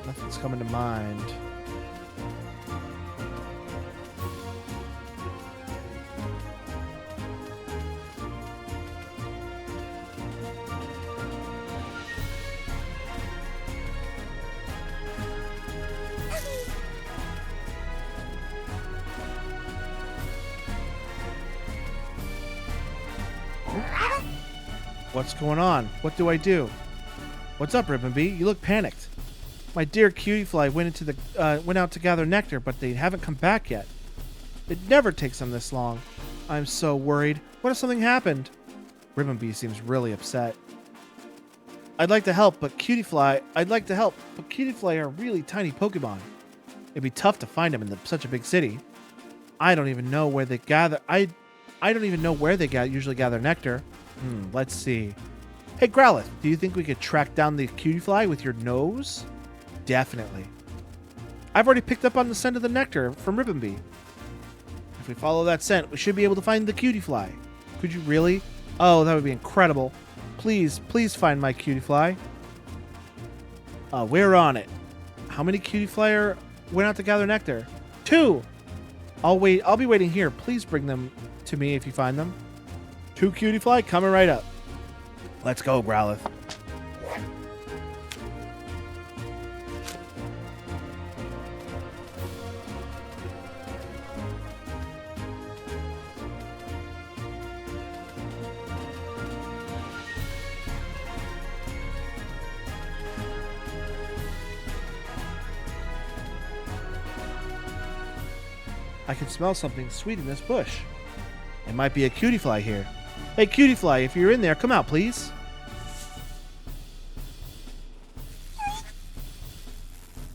Nothing's coming to mind. What's going on? What do I do? What's up, Ribbonbee? You look panicked. My dear Cutie went out to gather nectar, but they haven't come back yet. It never takes them this long. I'm so worried. What if something happened? Ribbonbee seems really upset. I'd like to help, but Cutiefly are really tiny Pokemon. It'd be tough to find them in such a big city. I don't even know where they gather. I don't even know where they usually gather nectar. Let's see. Hey, Growlithe, do you think we could track down the Cutiefly with your nose? Definitely. I've already picked up on the scent of the nectar from Ribbonbee. If we follow that scent, we should be able to find the Cutiefly. Could you really? Oh, that would be incredible. Please, please find my Cutiefly. We're on it. How many Cutiefly went out to gather nectar? 2! I'll wait. I'll be waiting here. Please bring them to me if you find them. 2 Cutiefly coming right up. Let's go, Growlithe. I can smell something sweet in this bush. It might be a Cutiefly here. Hey, Cutiefly, if you're in there, come out, please.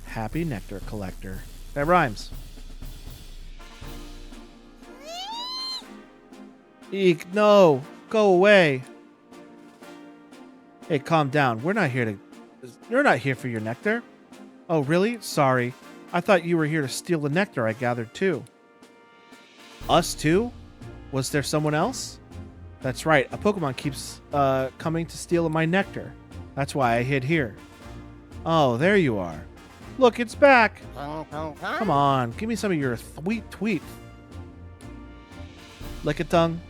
Happy Nectar Collector. That rhymes. Eek, no. Go away. Hey, calm down. You're not here for your nectar. Oh, really? Sorry. I thought you were here to steal the nectar I gathered too. Us too? Was there someone else? That's right. A Pokemon keeps coming to steal my nectar. That's why I hid here. Oh, there you are. Look, it's back. Come on, give me some of your sweet tweet. Lick-a-tongue.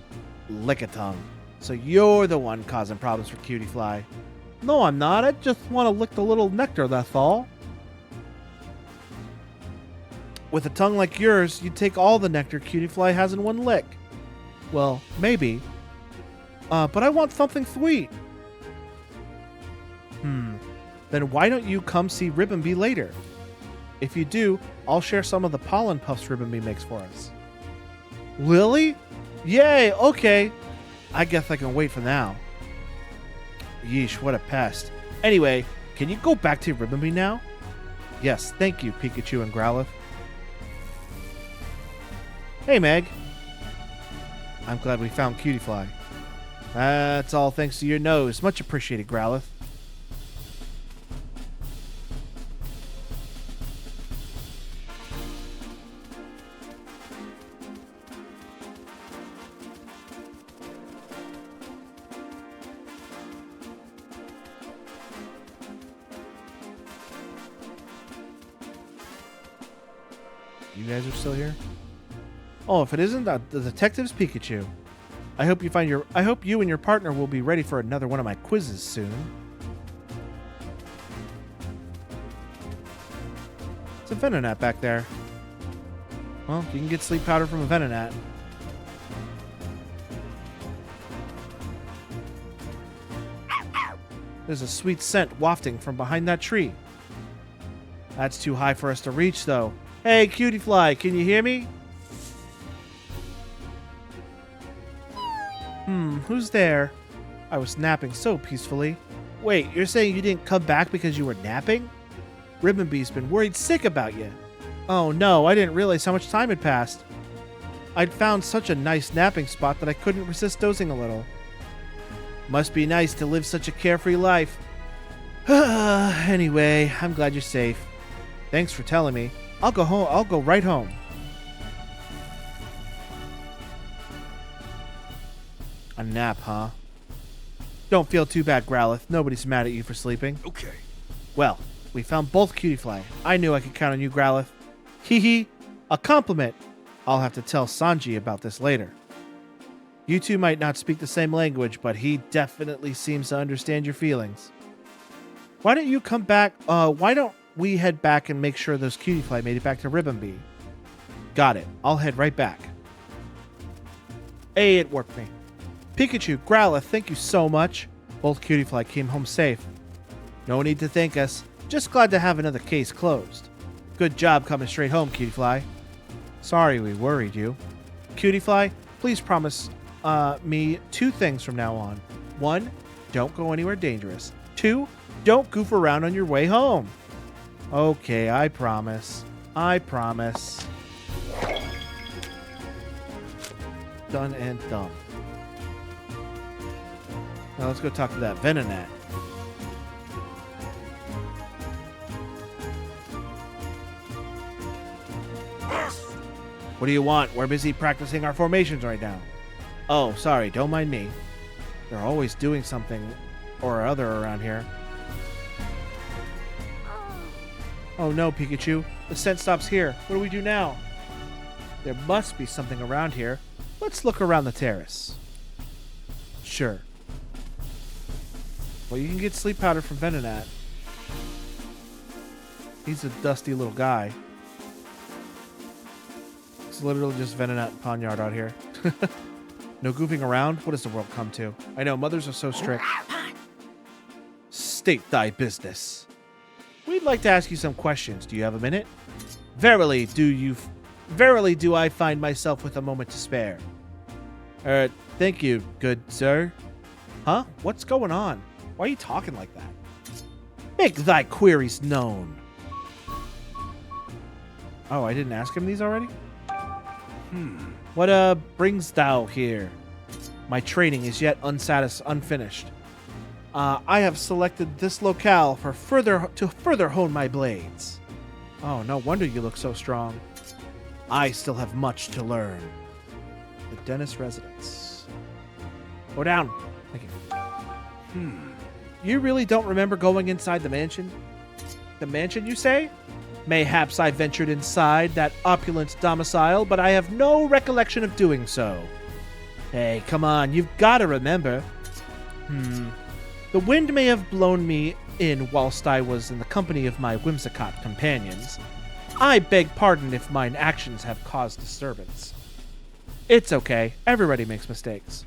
Lick-a-tongue. So you're the one causing problems for Cutiefly. No, I'm not. I just want to lick the little nectar, that's all. With a tongue like yours, you'd take all the nectar Cutiefly has in one lick. Well, maybe. But I want something sweet. Then why don't you come see Ribbonbee later? If you do, I'll share some of the pollen puffs Ribbonbee makes for us. Really? Yay, okay. I guess I can wait for now. Yeesh, what a pest. Anyway, can you go back to Ribbonbee now? Yes, thank you, Pikachu and Growlithe. Hey, Meg. I'm glad we found Cutiefly. That's all thanks to your nose. Much appreciated, Growlithe. You guys are still here? Oh, if it isn't the detective's Pikachu. I hope you and your partner will be ready for another one of my quizzes soon. It's a Venonat back there. Well, you can get sleep powder from a Venonat. There's a sweet scent wafting from behind that tree. That's too high for us to reach, though. Hey, Cutiefly, can you hear me? Who's there? I was napping so peacefully. Wait, you're saying you didn't come back because you were napping? Ribbonbee's been worried sick about you. Oh no, I didn't realize how much time had passed. I'd found such a nice napping spot that I couldn't resist dozing a little. Must be nice to live such a carefree life. Anyway, I'm glad you're safe. Thanks for telling me. I'll go home. I'll go right home. A nap, huh? Don't feel too bad, Growlithe. Nobody's mad at you for sleeping. Okay. Well, we found both Cutiefly. I knew I could count on you, Growlithe. Hee hee. A compliment. I'll have to tell Sanji about this later. You two might not speak the same language, but he definitely seems to understand your feelings. Why don't you come back? Why don't we head back and make sure those Cutiefly made it back to Ribbonbee? Got it. I'll head right back. Hey, it worked me. Pikachu, Growlithe, thank you so much. Both Cutiefly came home safe. No need to thank us. Just glad to have another case closed. Good job coming straight home, Cutiefly. Sorry we worried you. Cutiefly, please promise me 2 things from now on. 1, don't go anywhere dangerous. 2, don't goof around on your way home. Okay, I promise. I promise. Done and done. Now let's go talk to that Venonat. What do you want? We're busy practicing our formations right now. Oh, sorry, don't mind me. They're always doing something or other around here. Oh no, Pikachu. The scent stops here. What do we do now? There must be something around here. Let's look around the terrace. Sure. Well, you can get sleep powder from Venonat. He's a dusty little guy. It's literally just Venonat and Ponyard out here. No goofing around? What does the world come to? I know, mothers are so strict. State thy business. We'd like to ask you some questions. Do you have a minute? Verily do I find myself with a moment to spare. Thank you, good sir. Huh? What's going on? Why are you talking like that? Make thy queries known. Oh, I didn't ask him these already? What brings thou here? My training is yet unfinished. I have selected this locale for further hone my blades. Oh, no wonder you look so strong. I still have much to learn. The dentist residence. Go down. Thank you. You really don't remember going inside the mansion? The mansion, you say? Mayhaps I ventured inside that opulent domicile, but I have no recollection of doing so. Hey, come on, you've got to remember. The wind may have blown me in whilst I was in the company of my whimsicott companions. I beg pardon if mine actions have caused disturbance. It's okay, everybody makes mistakes.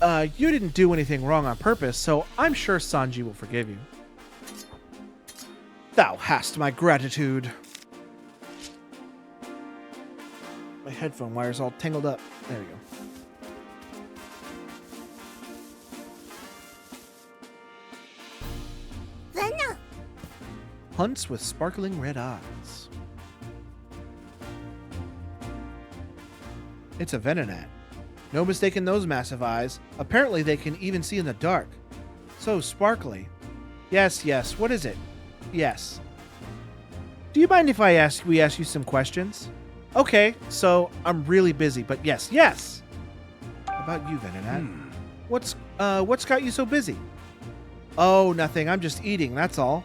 You didn't do anything wrong on purpose, so I'm sure Sanji will forgive you. Thou hast my gratitude. My headphone wire's all tangled up. There we go. Venom. Hunts with sparkling red eyes. It's a Venonat. No mistaking those massive eyes. Apparently they can even see in the dark. So sparkly. Yes, what is it? Yes. Do you mind if we ask you some questions? Okay, so I'm really busy, but yes. How about you, Venonat? What's got you so busy? Oh, nothing. I'm just eating, that's all.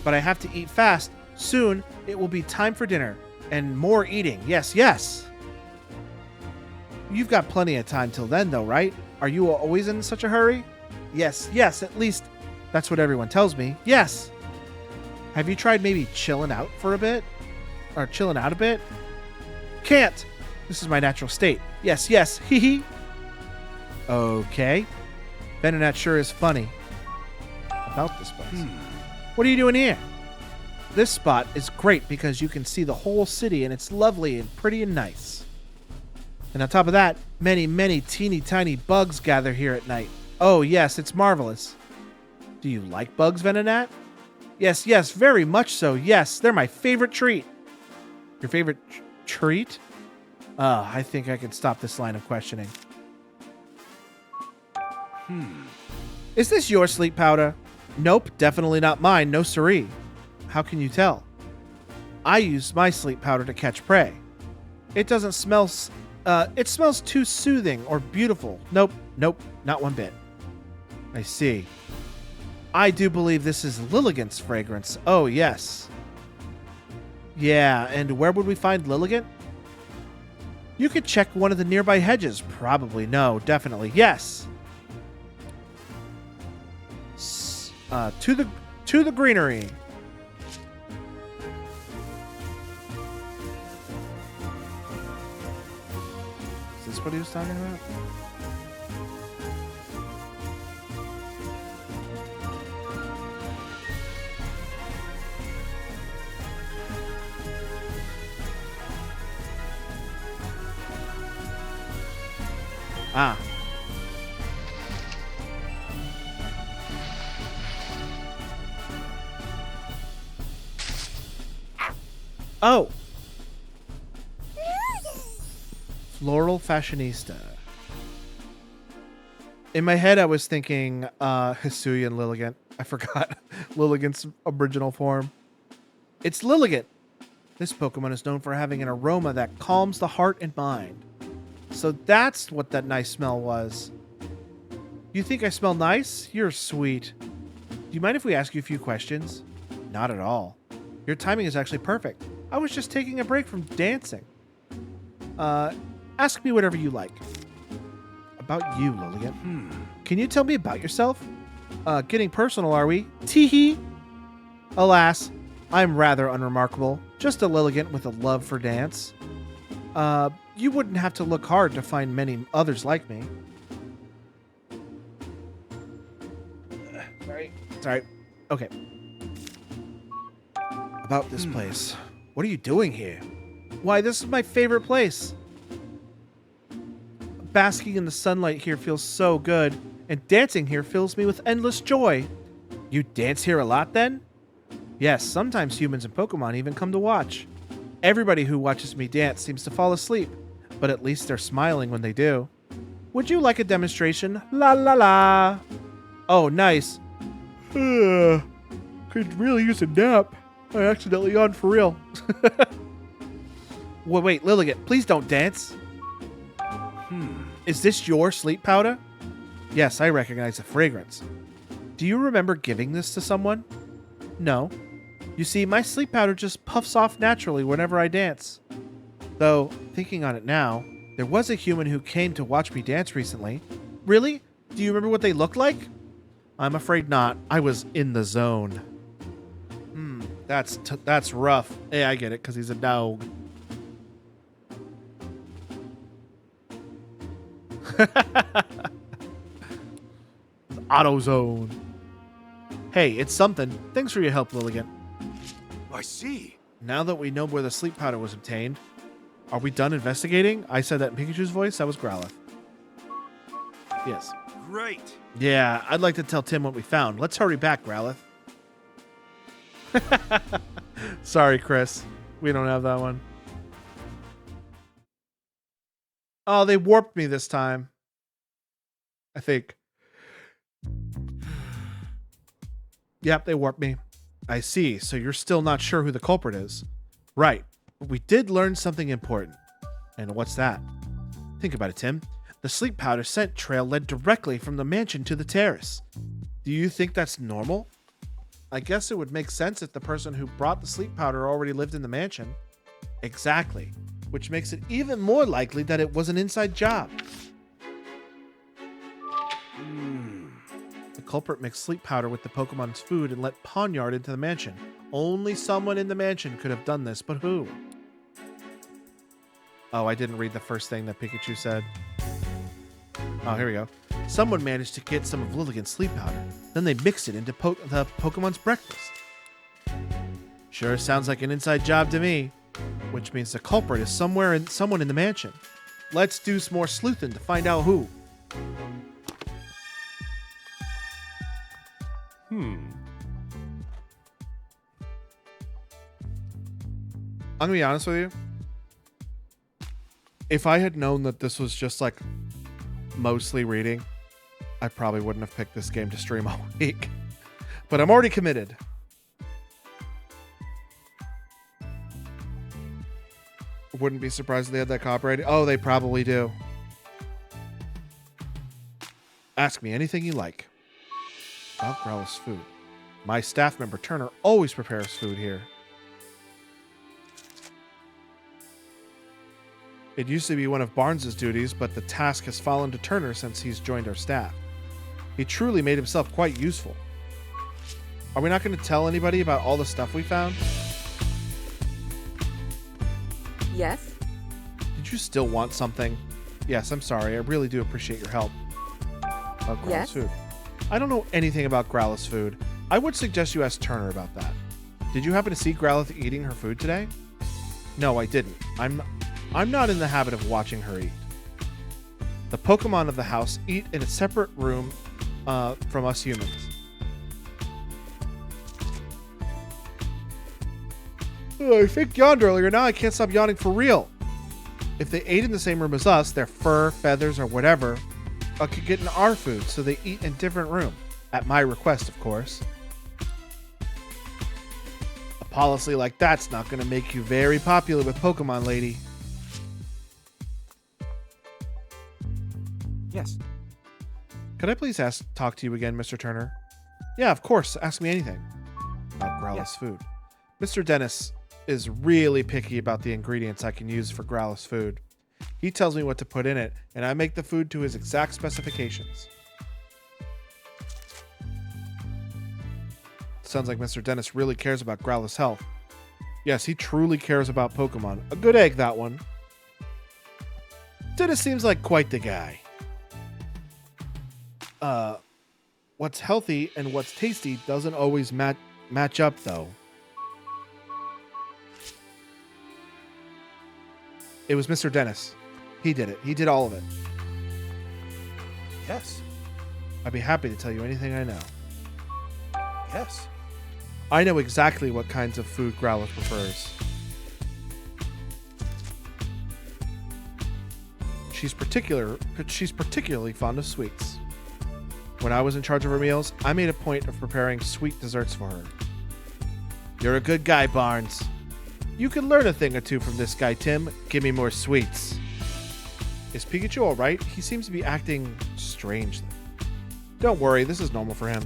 But I have to eat fast. Soon it will be time for dinner and more eating. Yes. You've got plenty of time till then, though, right? Are you always in such a hurry? Yes, at least that's what everyone tells me. Yes. Have you tried maybe chilling out for a bit? Or chilling out a bit? Can't. This is my natural state. Yes. Hee. Okay. Venonat sure is funny about this place. What are you doing here? This spot is great because you can see the whole city and it's lovely and pretty and nice. And on top of that, many teeny tiny bugs gather here at night. Oh yes, it's marvelous. Do you like bugs, Venonat? Yes, very much so. Yes, they're my favorite treat. Your favorite treat? I think I can stop this line of questioning. Is this your sleep powder? Nope, definitely not mine. No siree. How can you tell? I use my sleep powder to catch prey. It doesn't smell... it smells too soothing or beautiful. Nope, not one bit. I see. I do believe this is Lilligant's fragrance. Oh, yes. Yeah, and where would we find Lilligant? You could check one of the nearby hedges. Probably. No, definitely. Yes. To the greenery. Is this what he was talking about? Oh. Floral fashionista. In my head, I was thinking Hisuian and Lilligant. I forgot Lilligant's original form. It's Lilligant. This Pokemon is known for having an aroma that calms the heart and mind. So that's what that nice smell was. You think I smell nice? You're sweet. Do you mind if we ask you a few questions? Not at all. Your timing is actually perfect. I was just taking a break from dancing. Ask me whatever you like. About you, Lilligant. Can you tell me about yourself? Getting personal, are we? Teehee. Alas, I'm rather unremarkable. Just a Lilligant with a love for dance. You wouldn't have to look hard to find many others like me. Sorry. Okay. About this place. What are you doing here? Why, this is my favorite place. Basking in the sunlight here feels so good, and dancing here fills me with endless joy. You dance here a lot, then? Yes, sometimes humans and Pokemon even come to watch. Everybody who watches me dance seems to fall asleep, but at least they're smiling when they do. Would you like a demonstration? La la la! Oh, nice. Could really use a nap. I accidentally yawned for real. Wait, Lilligant, please don't dance. Is this your sleep powder? Yes, I recognize the fragrance. Do you remember giving this to someone? No. You see, my sleep powder just puffs off naturally whenever I dance. Though, thinking on it now, there was a human who came to watch me dance recently. Really? Do you remember what they looked like? I'm afraid not. I was in the zone. That's rough. Yeah, I get it, because he's a dog. AutoZone. Hey, it's something. Thanks for your help, Lilligant. I see. Now that we know where the sleep powder was obtained, are we done investigating? I said that in Pikachu's voice. That was Growlithe. Yes. Great. Yeah, I'd like to tell Tim what we found. Let's hurry back, Growlithe. Sorry, Chris. We don't have that one. Oh, they warped me this time. I think. Yep, they warped me. I see. So you're still not sure who the culprit is. Right. But we did learn something important. And what's that? Think about it, Tim. The sleep powder scent trail led directly from the mansion to the terrace. Do you think that's normal? I guess it would make sense if the person who brought the sleep powder already lived in the mansion. Exactly. Which makes it even more likely that it was an inside job. The culprit mixed sleep powder with the Pokemon's food and let Pawniard into the mansion. Only someone in the mansion could have done this, but who? Oh, I didn't read the first thing that Pikachu said. Oh, here we go. Someone managed to get some of Lilligant's sleep powder. Then they mixed it into the Pokemon's breakfast. Sure sounds like an inside job to me. Which means the culprit is someone in the mansion. Let's do some more sleuthing to find out who. I'm gonna be honest with you. If I had known that this was just like mostly reading, I probably wouldn't have picked this game to stream all week. But I'm already committed. Wouldn't be surprised if they had that copyrighted. Oh, they probably do. Ask me anything you like. About Growlithe's food. My staff member Turner always prepares food here. It used to be one of Barnes's duties, but the task has fallen to Turner since he's joined our staff. He truly made himself quite useful. Are we not going to tell anybody about all the stuff we found? Yes? Did you still want something? Yes, I'm sorry. I really do appreciate your help. About Growlithe's Yes? food. I don't know anything about Growlithe's food. I would suggest you ask Turner about that. Did you happen to see Growlithe eating her food today? No, I didn't. I'm not in the habit of watching her eat. The Pokemon of the house eat in a separate room from us humans. Oh, I faked yawned earlier. Now I can't stop yawning for real. If they ate in the same room as us, their fur, feathers, or whatever could get in our food, so they eat in a different room. At my request, of course. A policy like that's not going to make you very popular with Pokemon, lady. Yes. Could I please talk to you again, Mr. Turner? Yeah, of course. Ask me anything. About Growlithe Yes. food. Mr. Dennis is really picky about the ingredients I can use for Growlithe's food. He tells me what to put in it, and I make the food to his exact specifications. Sounds like Mr. Dennis really cares about Growlithe's health. Yes, he truly cares about Pokemon. A good egg, that one. Dennis seems like quite the guy. What's healthy and what's tasty doesn't always match up, though. It was Mr. Dennis. He did it. He did all of it. Yes. I'd be happy to tell you anything I know. Yes. I know exactly what kinds of food Growlithe prefers. She's particularly fond of sweets. When I was in charge of her meals, I made a point of preparing sweet desserts for her. You're a good guy, Barnes. You can learn a thing or two from this guy, Tim. Give me more sweets. Is Pikachu alright? He seems to be acting strangely. Don't worry, this is normal for him.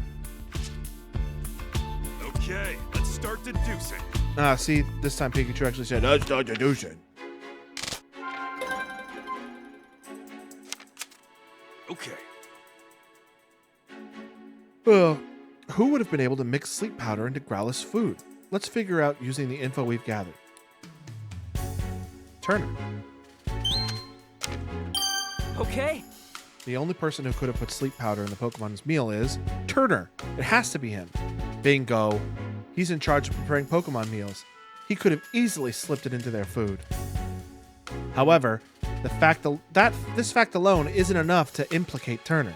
Okay, let's start deducing. See, this time Pikachu actually said, let's start deducing. Okay. Who would have been able to mix sleep powder into Growlithe's food? Let's figure out using the info we've gathered. Turner. Okay. The only person who could have put sleep powder in the Pokemon's meal is Turner. It has to be him. Bingo. He's in charge of preparing Pokemon meals. He could have easily slipped it into their food. However, this fact alone isn't enough to implicate Turner.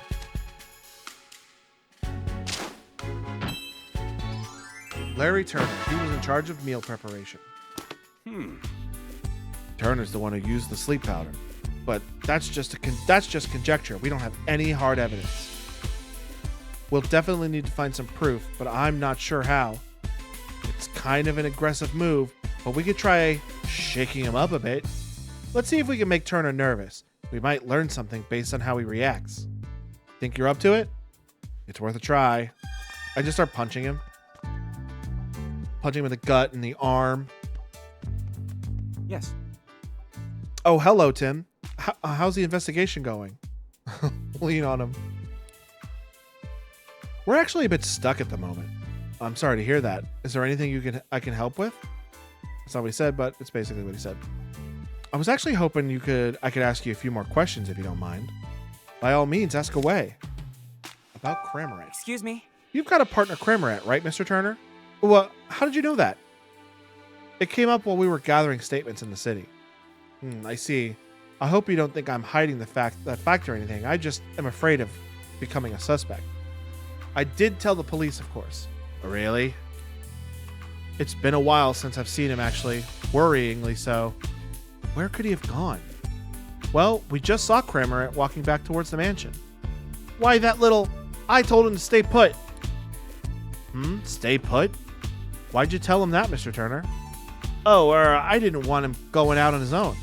Larry Turner. He was in charge of meal preparation. Turner's the one who used the sleep powder. But that's just conjecture. We don't have any hard evidence. We'll definitely need to find some proof, but I'm not sure how. It's kind of an aggressive move, but we could try shaking him up a bit. Let's see if we can make Turner nervous. We might learn something based on how he reacts. Think you're up to it? It's worth a try. I just start punching him. Punching him in the gut and the arm. Yes. Oh, hello, Tim. How's the investigation going? Lean on him. We're actually a bit stuck at the moment. I'm sorry to hear that. Is there anything I can help with? That's not what he said, but it's basically what he said. I was actually hoping I could ask you a few more questions if you don't mind. By all means, ask away. About Cramorant. Excuse me. You've got a partner Cramorant, right, Mr. Turner? Well, how did you know that? It came up while we were gathering statements in the city. I see. I hope you don't think I'm hiding that fact or anything. I just am afraid of becoming a suspect. I did tell the police, of course. Really? It's been a while since I've seen him, actually. Worryingly so. Where could he have gone? Well, we just saw Cramorant walking back towards the mansion. Why, that little... I told him to stay put. Stay put? Why'd you tell him that, Mr. Turner? Oh, I didn't want him going out on his own.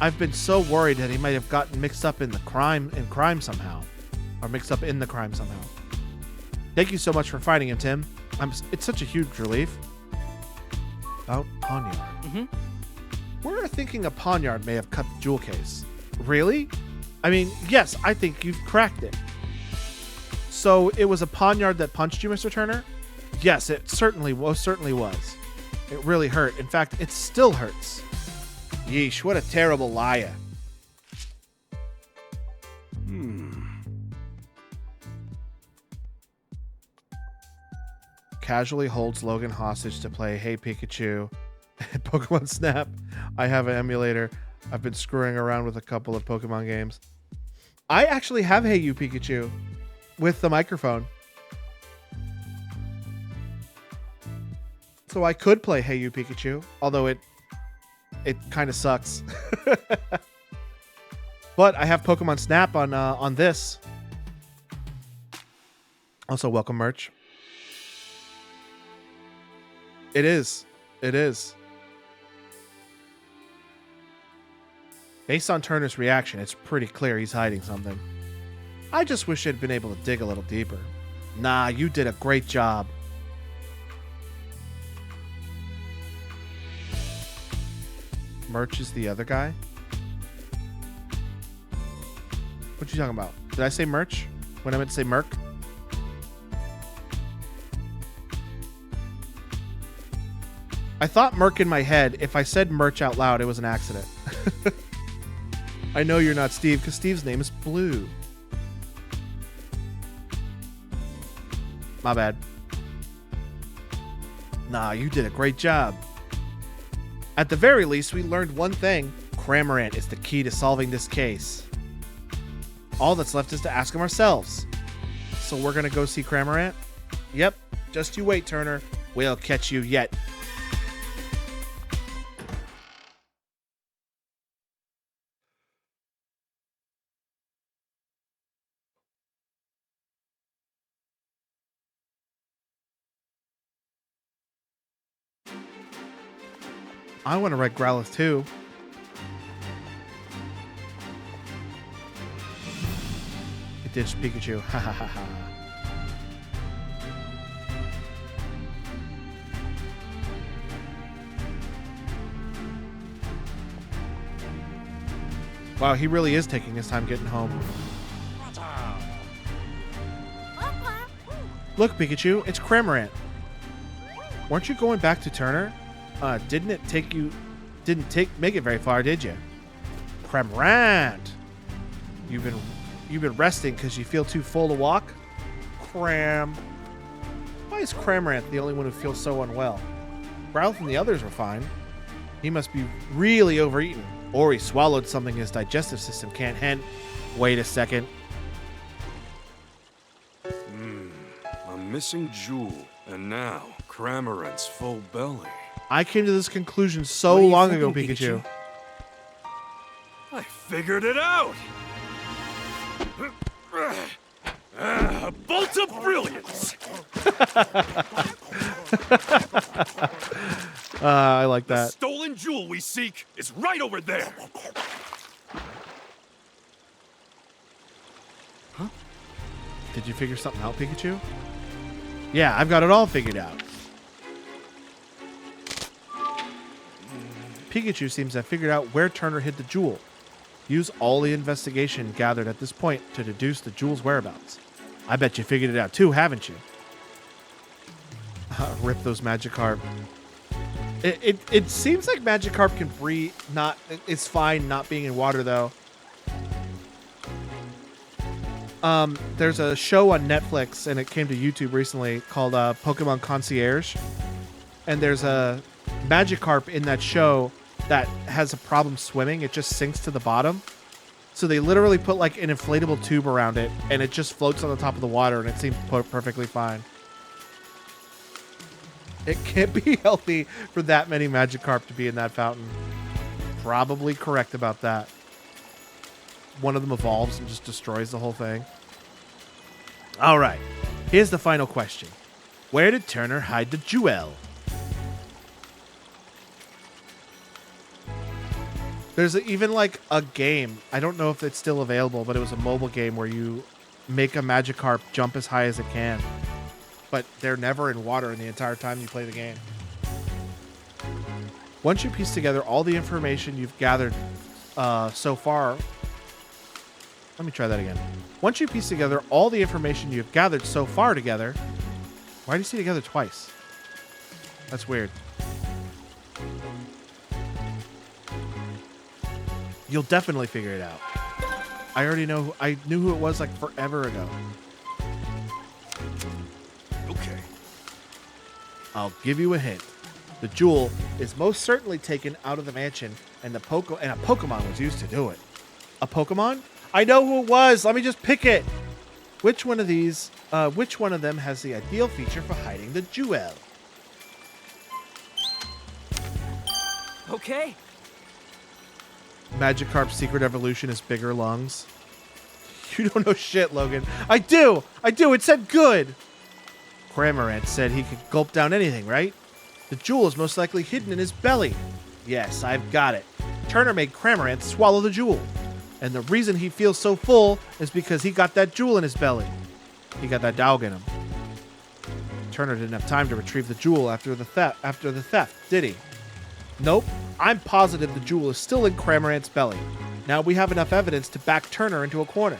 I've been so worried that he might have gotten mixed up in the crime somehow. Or mixed up in the crime somehow. Thank you so much for finding him, Tim. It's such a huge relief. About Pawniard. We're thinking a Pawniard may have cut the jewel case. Really? I mean, yes, I think you've cracked it. So it was a Pawniard that punched you, Mr. Turner? Yes, it most certainly was. It really hurt. In fact, it still hurts. Yeesh, what a terrible liar. Casually holds Logan hostage to play Hey Pikachu. Pokemon Snap. I have an emulator. I've been screwing around with a couple of Pokemon games. I actually have Hey You Pikachu with the microphone. So I could play Hey You Pikachu, although it kind of sucks. But I have Pokemon Snap on this. Also, welcome merch. It is. It is. Based on Turner's reaction, it's pretty clear he's hiding something. I just wish I'd been able to dig a little deeper. Nah, you did a great job. Merch is the other guy? What you talking about? Did I say merch when I meant to say merc? I thought merc in my head. If I said merch out loud, it was an accident. I know you're not Steve because Steve's name is Blue. My bad. Nah, you did a great job. At the very least, we learned one thing. Cramorant is the key to solving this case. All that's left is to ask him ourselves. So we're gonna go see Cramorant? Yep, just you wait, Turner. We'll catch you yet. I want to write Growlithe too. It ditched Pikachu. Ha ha ha ha. Wow, he really is taking his time getting home. Look, Pikachu, it's Cramorant. Weren't you going back to Turner? Didn't make it very far, did you? Cramorant. You've been resting because you feel too full to walk? Why is Cramorant the only one who feels so unwell? Growlithe and the others were fine. He must be really overeaten, or he swallowed something his digestive system can't handle. Wait a second. A missing jewel, and now Cramorant's full belly. I came to this conclusion so What are you long ago, thinking, Pikachu. I figured it out! A bolt of brilliance! I like The that. stolen jewel we seek is right over there! Did you figure something out, Pikachu? Yeah, I've got it all figured out. Pikachu seems to have figured out where Turner hid the jewel. Use all the investigation gathered at this point to deduce the jewel's whereabouts. I bet you figured it out too, haven't you? Rip those Magikarp. It seems like Magikarp can breathe. It's fine not being in water though. There's a show on Netflix and it came to YouTube recently called Pokemon Concierge, and there's a Magikarp in that show that has a problem swimming. It just sinks to the bottom. So they literally put like an inflatable tube around it and it just floats on the top of the water and it seems perfectly fine. It can't be healthy for that many Magikarp to be in that fountain. Probably correct about that. One of them evolves and just destroys the whole thing. All right, here's the final question. Where did Turner hide the jewel? There's even like a game. I don't know if it's still available, but it was a mobile game where you make a Magikarp jump as high as it can. But they're never in water in the entire time you play the game. Once you piece together all the information you've gathered so far... Let me try that again. Once you piece together all the information you've gathered so far together... Why do you say together twice? That's weird. You'll definitely figure it out. I already know. I knew who it was like forever ago. Okay. I'll give you a hint. The jewel is most certainly taken out of the mansion, and a Pokemon was used to do it. A Pokemon? I know who it was. Let me just pick it. Which one of them has the ideal feature for hiding the jewel? Okay. Magikarp's secret evolution is bigger lungs. You don't know shit, Logan. I do! It said good! Cramorant said he could gulp down anything, right? The jewel is most likely hidden in his belly. Yes, I've got it. Turner made Cramorant swallow the jewel. And the reason he feels so full is because he got that jewel in his belly. He got that dog in him. Turner didn't have time to retrieve the jewel after the theft, did he? Nope. I'm positive the jewel is still in Cramorant's belly. Now we have enough evidence to back Turner into a corner.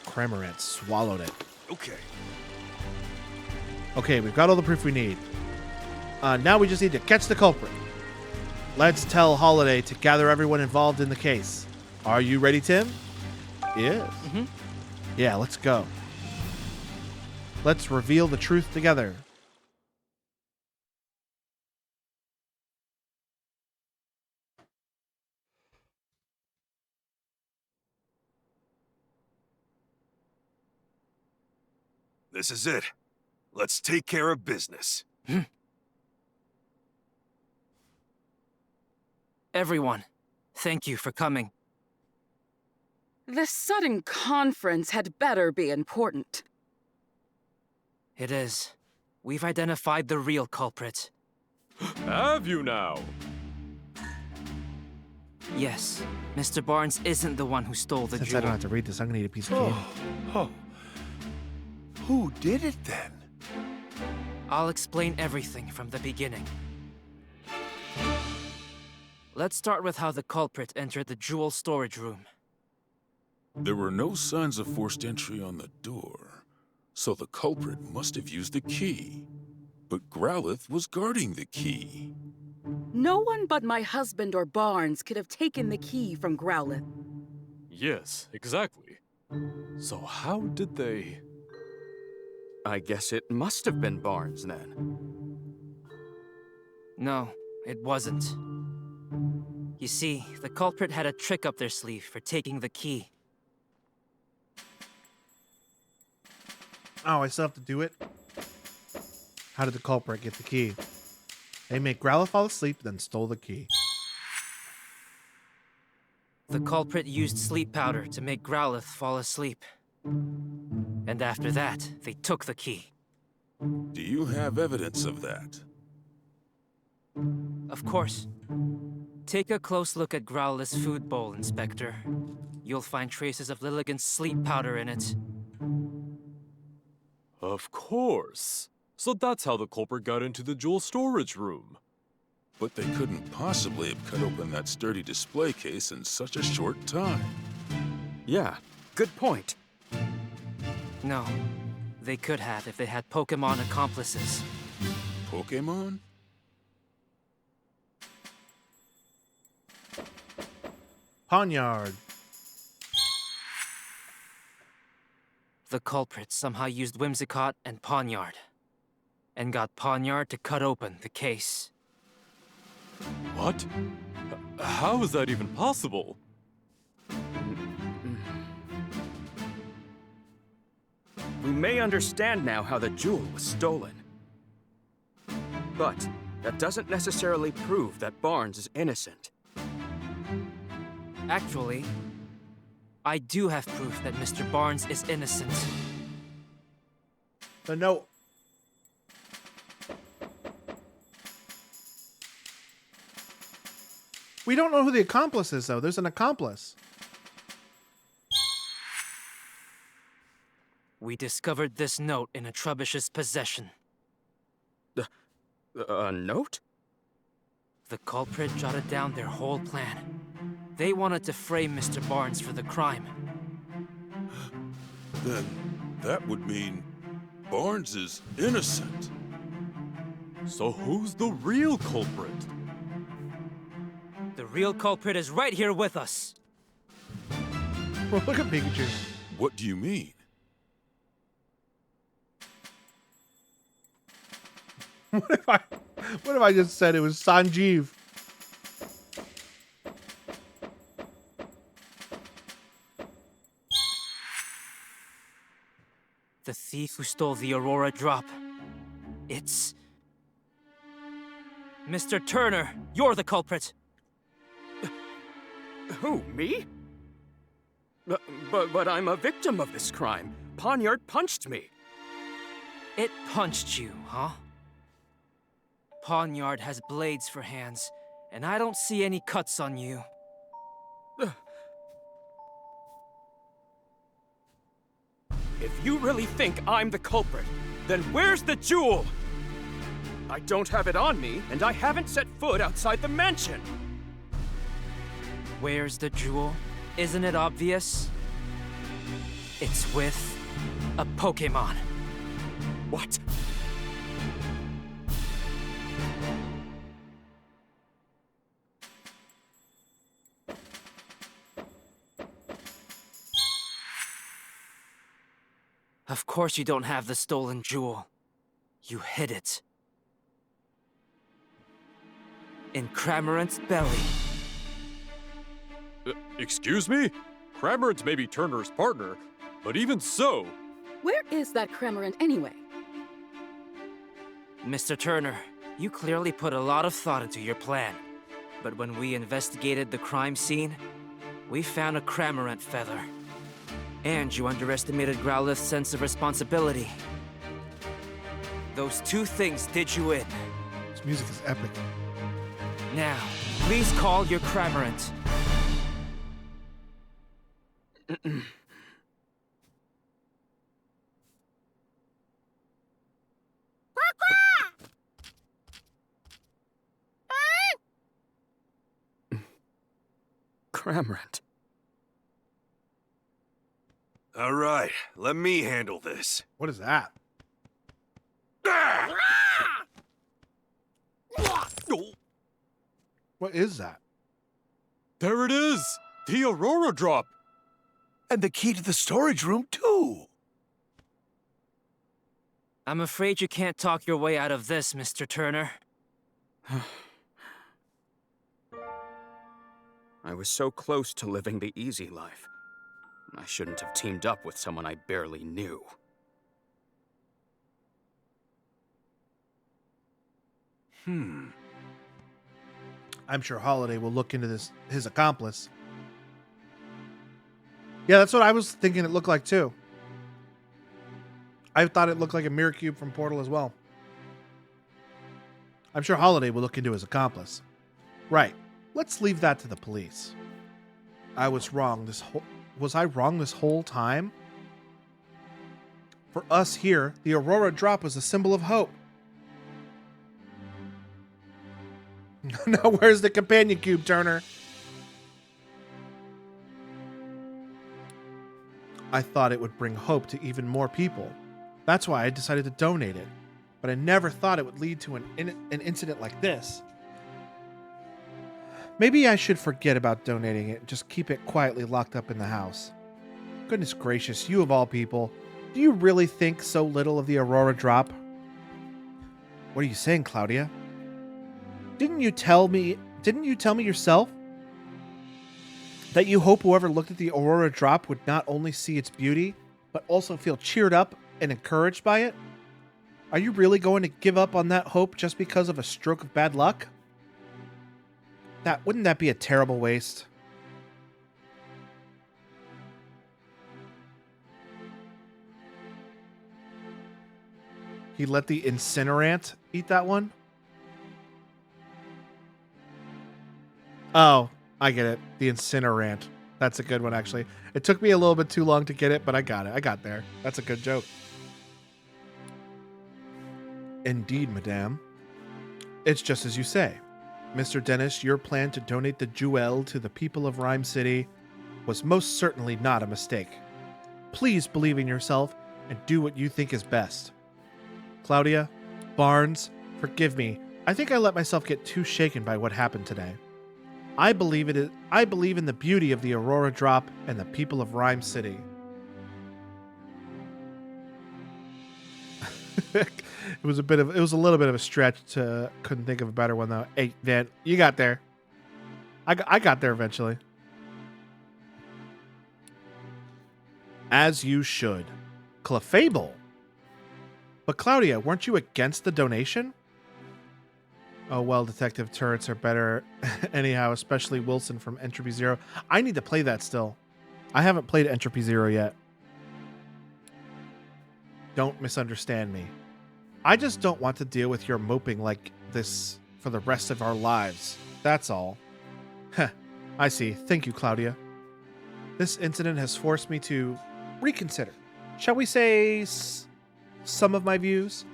Cramorant swallowed it. Okay. Okay, we've got all the proof we need. Now we just need to catch the culprit. Let's tell Holiday to gather everyone involved in the case. Are you ready, Tim? Yes. Mm-hmm. Yeah, let's go. Let's reveal the truth together. This is it. Let's take care of business. Everyone, thank you for coming. This sudden conference had better be important. It is. We've identified the real culprit. Have you now? Yes, Mr. Barnes isn't the one who stole the Since jewel. I don't have to read this, I'm gonna eat a piece of cake. Oh. Who did it then? I'll explain everything from the beginning. Let's start with how the culprit entered the jewel storage room. There were no signs of forced entry on the door, so the culprit must have used the key. But Growlithe was guarding the key. No one but my husband or Barnes could have taken the key from Growlithe. Yes, exactly. So how did they... I guess it must have been Barnes then. No, it wasn't. You see, the culprit had a trick up their sleeve for taking the key. Oh, I still have to do it? How did the culprit get the key? They made Growlithe fall asleep, then stole the key. The culprit used sleep powder to make Growlithe fall asleep. And after that, they took the key. Do you have evidence of that? Of course. Take a close look at Growlithe's food bowl, Inspector. You'll find traces of Lilligant's sleep powder in it. Of course. So that's how the culprit got into the jewel storage room. But they couldn't possibly have cut open that sturdy display case in such a short time. Yeah, good point. No. They could have if they had Pokémon accomplices. Pokémon? Poniard. The culprit somehow used Whimsicott and Poniard. And got Poniard to cut open the case. What? How is that even possible? We may understand now how the jewel was stolen. But that doesn't necessarily prove that Barnes is innocent. Actually, I do have proof that Mr. Barnes is innocent. The note. We don't know who the accomplice is, though. There's an accomplice. We discovered this note in a Trubbish's possession. A note? The culprit jotted down their whole plan. They wanted to frame Mr. Barnes for the crime. Then that would mean Barnes is innocent. So who's the real culprit? The real culprit is right here with us. Well, look at Pikachu. What do you mean? What if I just said it was Sanjeev? The thief who stole the Aurora Drop. It's... Mr. Turner, you're the culprit. Who, me? But I'm a victim of this crime. Poniard punched me. It punched you, huh? Poniard has blades for hands, and I don't see any cuts on you. If you really think I'm the culprit, then where's the jewel? I don't have it on me, and I haven't set foot outside the mansion. Where's the jewel? Isn't it obvious? It's with a Pokémon. What? Of course you don't have the stolen jewel. You hid it. In Cramorant's belly. Excuse me? Cramorant may be Turner's partner, but even so... Where is that Cramorant anyway? Mr. Turner, you clearly put a lot of thought into your plan. But when we investigated the crime scene, we found a Cramorant feather. And you underestimated Growlithe's sense of responsibility. Those two things did you in. This music is epic. Now, please call your Cramorant. Cramorant. All right, let me handle this. What is that? What is that? There it is! The Aurora Drop! And the key to the storage room, too. I'm afraid you can't talk your way out of this, Mr. Turner. I was so close to living the easy life. I shouldn't have teamed up with someone I barely knew. I'm sure Holiday will look into this, his accomplice. Yeah, that's what I was thinking it looked like too. I thought it looked like a mirror cube from Portal as well. I'm sure Holiday will look into his accomplice. Right. Let's leave that to the police. I was wrong was I wrong this whole time? For us here, the Aurora Drop was a symbol of hope. Now where's the companion cube, Turner? I thought it would bring hope to even more people. That's why I decided to donate it. But I never thought it would lead to an incident like this. Maybe I should forget about donating it and just keep it quietly locked up in the house. Goodness gracious, you of all people. Do you really think so little of the Aurora Drop? What are you saying, Claudia? Didn't you tell me yourself that you hope whoever looked at the Aurora Drop would not only see its beauty, but also feel cheered up and encouraged by it? Are you really going to give up on that hope just because of a stroke of bad luck? Wouldn't that be a terrible waste? He let the incinerant eat that one? Oh, I get it. The incinerant. That's a good one, actually. It took me a little bit too long to get it, but I got it. I got there. That's a good joke. Indeed, madame. It's just as you say. Mr. Dennis, your plan to donate the jewel to the people of Rhyme City was most certainly not a mistake. Please believe in yourself and do what you think is best. Claudia, Barnes, forgive me. I think I let myself get too shaken by what happened today. I believe in the beauty of the Aurora Drop and the people of Rhyme City. It was a little bit of a stretch to couldn't think of a better one though. Hey, Van, you got there. I got there eventually. As you should. Clefable. But Claudia, weren't you against the donation? Oh, well, detective turrets are better anyhow, especially Wilson from Entropy Zero. I need to play that still. I haven't played Entropy Zero yet. Don't misunderstand me. I just don't want to deal with your moping like this for the rest of our lives. That's all. Heh, I see. Thank you, Claudia. This incident has forced me to reconsider. Shall we say some of my views?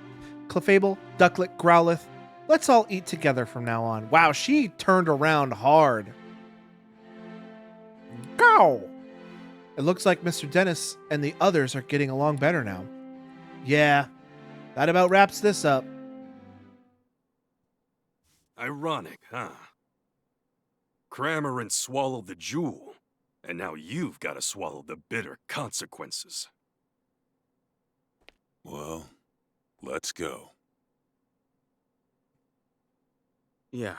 Clefable, Ducklet, Growlithe, let's all eat together from now on. Wow, she turned around hard. Go! It looks like Mr. Dennis and the others are getting along better now. Yeah, that about wraps this up. Ironic, huh? Cramorant swallowed the jewel, and now you've got to swallow the bitter consequences. Well, let's go. Yeah.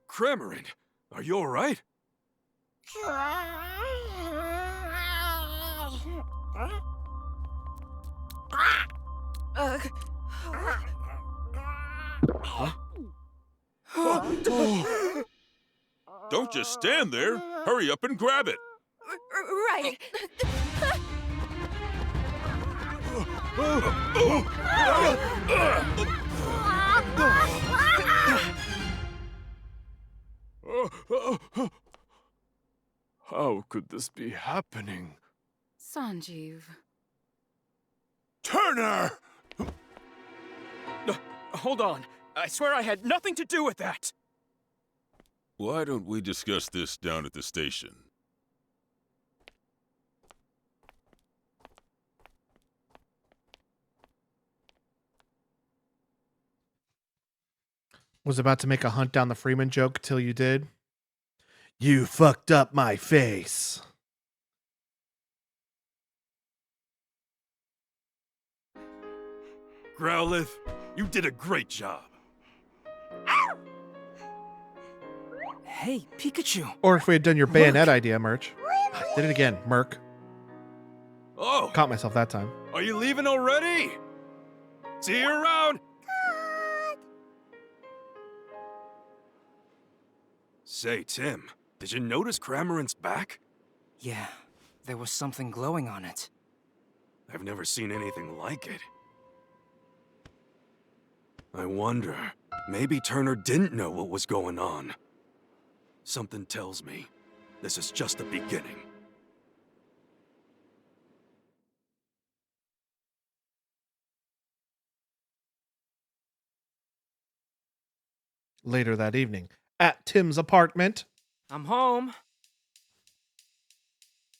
Cramorant, are you alright? Don't just stand there. Hurry up and grab it. Right. How could this be happening? Sanjeev. Turner! Hold on. I swear I had nothing to do with that. Why don't we discuss this down at the station? Was about to make a hunt down the Freeman joke till you did. You fucked up my face. Growlithe, you did a great job. Hey, Pikachu. Or if we had done your bayonet idea, Merch. Did it again, Merc. Oh, Caught myself that time. are you leaving already? See you around. Say, Tim, did you notice Cramorant's back? Yeah, there was something glowing on it. I've never seen anything like it. I wonder, maybe Turner didn't know what was going on. Something tells me this is just the beginning. Later that evening, at Tim's apartment. I'm home.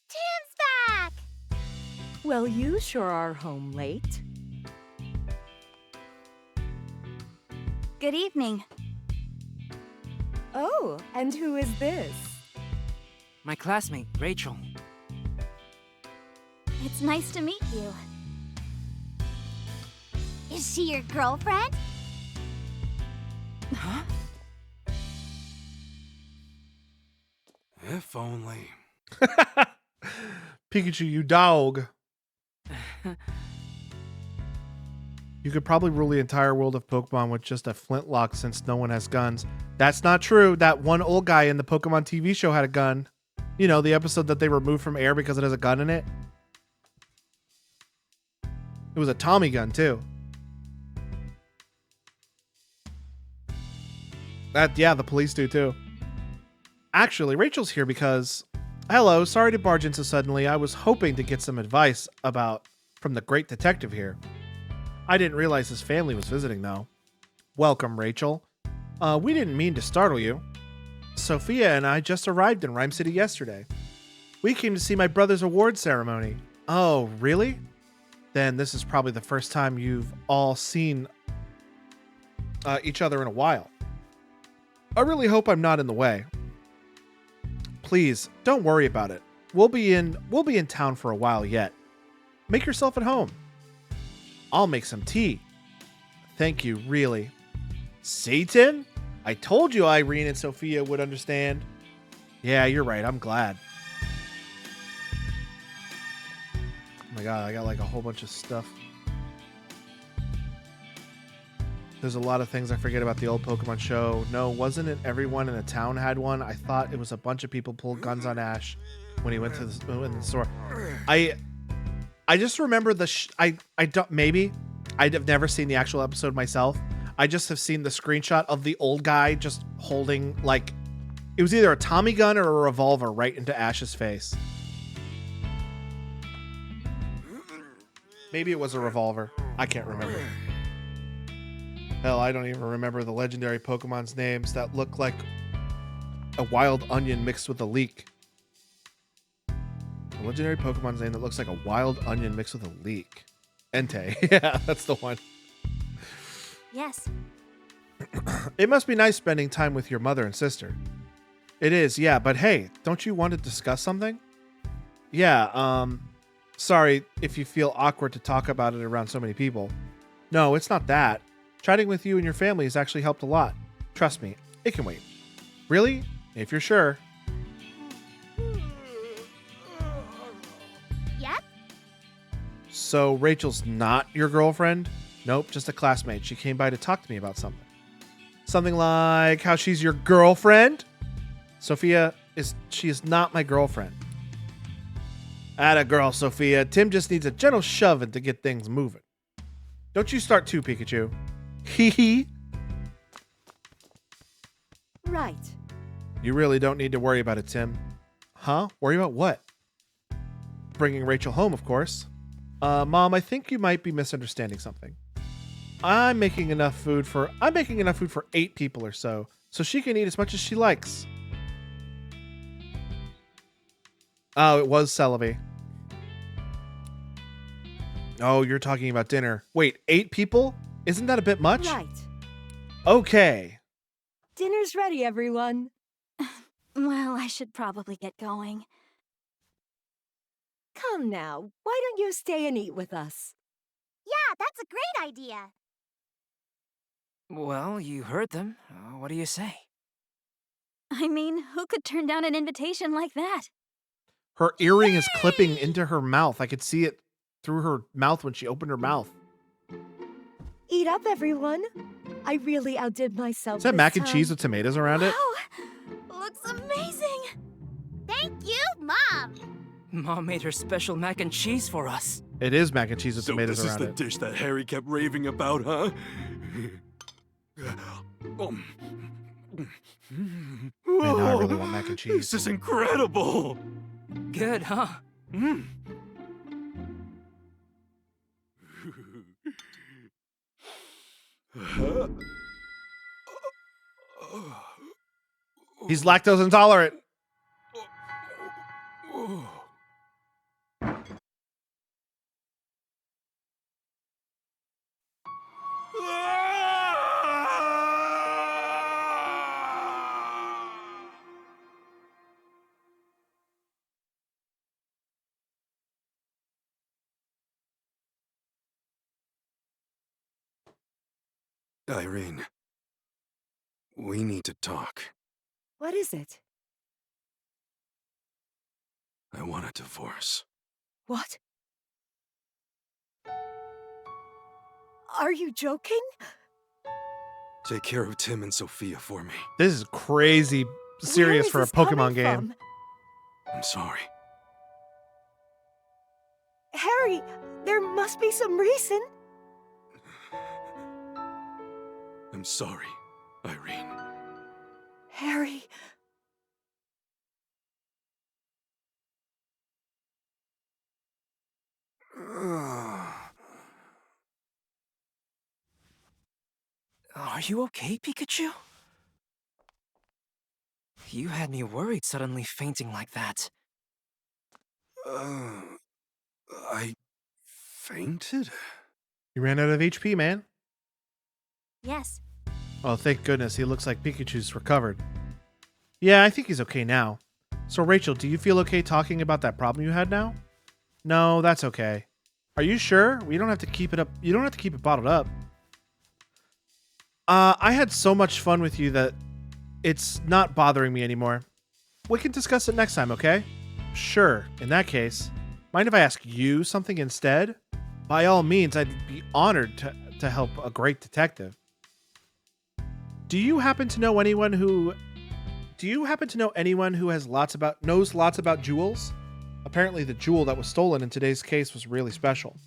Tim's back! Well, you sure are home late. Good evening. Oh, and who is this? My classmate, Rachel. It's nice to meet you. Is she your girlfriend? Huh? If only. Pikachu, you dog. You could probably rule the entire world of Pokemon with just a flintlock since no one has guns. That's not true. That one old guy in the Pokemon TV show had a gun. You know, the episode that they removed from air because it has a gun in it. It was a Tommy gun, too. Yeah, the police do, too. Actually, Rachel's here because... Hello, sorry to barge in so suddenly. I was hoping to get some advice from the great detective here. I didn't realize his family was visiting, though. Welcome, Rachel. We didn't mean to startle you. Sophia and I just arrived in Rhyme City yesterday. We came to see my brother's award ceremony. Oh, really? Then this is probably the first time you've all seen each other in a while. I really hope I'm not in the way. Please, don't worry about it. We'll be in town for a while yet. Make yourself at home. I'll make some tea. Thank you, really. See, Tim? I told you Irene and Sophia would understand. Yeah, you're right. I'm glad. Oh my god, I got like a whole bunch of stuff. There's a lot of things I forget about the old Pokemon show. No, wasn't it everyone in the town had one? I thought it was a bunch of people pulled guns on Ash when he went to in the store. I just remember I don't, maybe I've never seen the actual episode myself. I just have seen the screenshot of the old guy just holding, like, it was either a Tommy gun or a revolver right into Ash's face. Maybe it was a revolver. I can't remember. Hell, I don't even remember the legendary Pokemon's names that look like a wild onion mixed with a leek. A legendary Pokemon's name that looks like a wild onion mixed with a leek. Entei. Yeah, that's the one. Yes. It must be nice spending time with your mother and sister. It is, yeah, but hey, don't you want to discuss something? Yeah, sorry if you feel awkward to talk about it around so many people. No, it's not that. Chatting with you and your family has actually helped a lot. Trust me, it can wait. Really? If you're sure. Yep. So Rachel's not your girlfriend? Nope, just a classmate. She came by to talk to me about something. Something like how she's your girlfriend? Sophia, she is not my girlfriend. Atta girl, Sophia. Tim just needs a gentle shoving to get things moving. Don't you start too, Pikachu. Hee hee. Right. You really don't need to worry about it, Tim. Huh? Worry about what? Bringing Rachel home, of course. Mom, I think you might be misunderstanding something. I'm making enough food for 8 people or so she can eat as much as she likes. Oh, it was Celebi. Oh, you're talking about dinner. Wait, 8 people? Isn't that a bit much? Right. Okay. Dinner's ready, everyone. Well, I should probably get going. Come now. Why don't you stay and eat with us? Yeah, that's a great idea. Well, you heard them. What do you say? I mean, who could turn down an invitation like that? Her earring is clipping into her mouth. I could see it through her mouth when she opened her mouth. Eat up, everyone. I really outdid myself. Is that this mac and time. cheese with tomatoes around it? Wow, looks amazing. Thank you, Mom. Mom made her special mac and cheese for us. It is mac and cheese with So tomatoes this is around the it. dish that Harry kept raving about, huh? Man, now I really want mac and cheese. This is incredible. Good, huh? He's lactose intolerant. Irene, we need to talk. What is it? I want a divorce. What? Are you joking? Take care of Tim and Sophia for me. This is crazy serious for Where a is this coming Pokemon game. from? I'm sorry. Harry, there must be some reason. I'm sorry, Irene. Harry. Are you okay, Pikachu? You had me worried suddenly fainting like that. I fainted? You ran out of HP, man. Yes. Oh, thank goodness. He looks like Pikachu's recovered. Yeah, I think he's okay now. So, Rachel, do you feel okay talking about that problem you had now? No, that's okay. Are you sure? We don't have to keep it up. You don't have to keep it bottled up. I had so much fun with you that it's not bothering me anymore. We can discuss it next time, okay? Sure. In that case, mind if I ask you something instead? By all means, I'd be honored to help a great detective. Do you happen to know anyone who has knows lots about jewels? Apparently the jewel that was stolen in today's case was really special.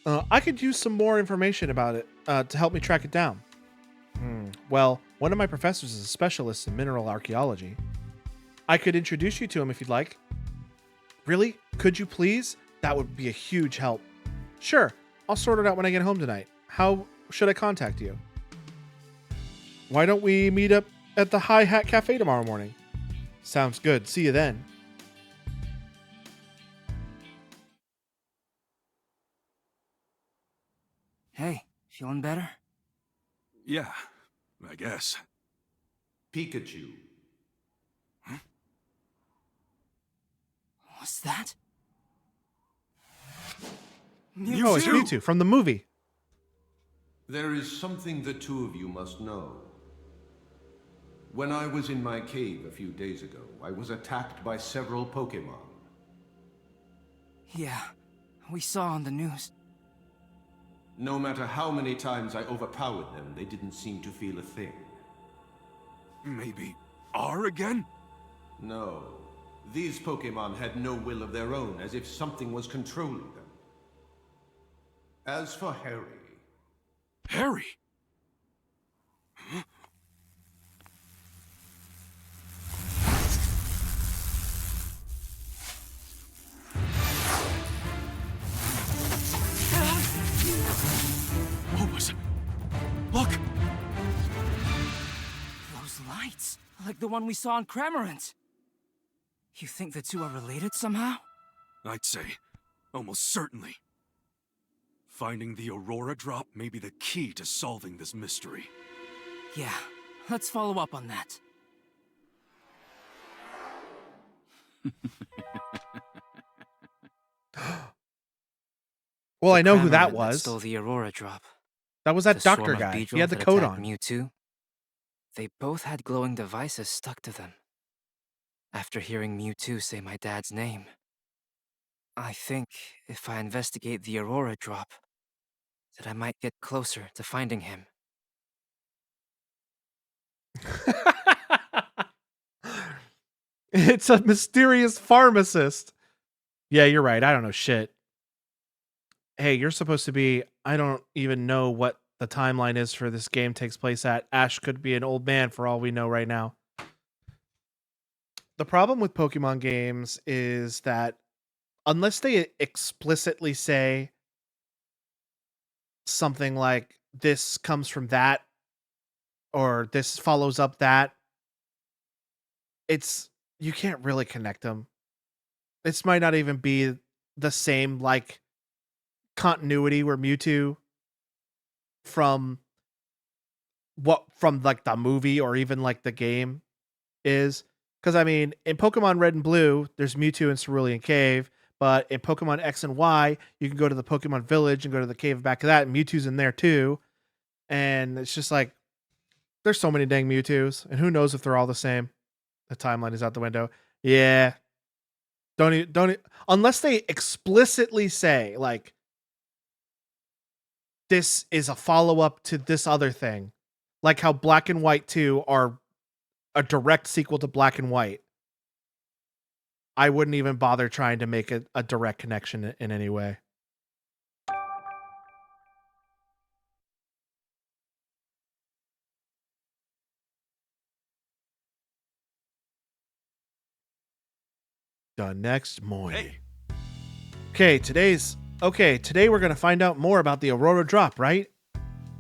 I could use some more information about it to help me track it down. Well, one of my professors is a specialist in mineral archaeology. I could introduce you to him if you'd like. Really? Could you please? That would be a huge help. Sure, I'll sort it out when I get home tonight. How should I contact you? Why don't we meet up at the Hi Hat Cafe tomorrow morning? Sounds good. See you then. Hey, feeling better? Yeah, I guess. Pikachu. What's that? Oh, it's Mewtwo from the movie. There is something the two of you must know. When I was in my cave a few days ago, I was attacked by several Pokémon. Yeah, we saw on the news. No matter how many times I overpowered them, they didn't seem to feel a thing. Maybe R again? No. These Pokémon had no will of their own, as if something was controlling them. As for Harry... Harry? What was it? Look! Those lights, like the one we saw on Cramorant. You think the two are related somehow? I'd say, almost certainly. Finding the Aurora Drop may be the key to solving this mystery. Yeah, let's follow up on that. Well, I know who that Cramorant was. Stole the Aurora Drop. That was that The doctor swarm of guy. He Beedrill had the that coat attacked on. Mewtwo. They both had glowing devices stuck to them. After hearing Mewtwo say my dad's name, I think if I investigate the Aurora Drop, that I might get closer to finding him. It's a mysterious pharmacist. Yeah, you're right. I don't know shit. Hey, you're supposed to be... I don't even know what the timeline is for this game takes place at. Ash could be an old man for all we know right now. The problem with Pokemon games is that unless they explicitly say something like this comes from that or this follows up that, you can't really connect them. This might not even be the same like continuity where Mewtwo from like the movie or even like the game is. Because, I mean, in Pokemon Red and Blue, there's Mewtwo in Cerulean Cave, but in Pokemon X and Y, you can go to the Pokemon Village and go to the cave back of that, and Mewtwo's in there too. And it's just like, there's so many dang Mewtwo's, and who knows if they're all the same. The timeline is out the window. Yeah. Unless they explicitly say, like, this is a follow-up to this other thing. Like how Black and White 2 are a direct sequel to Black and White. I wouldn't even bother trying to make a direct connection in any way. The next morning. Hey. Today we're going to find out more about the Aurora Drop, right?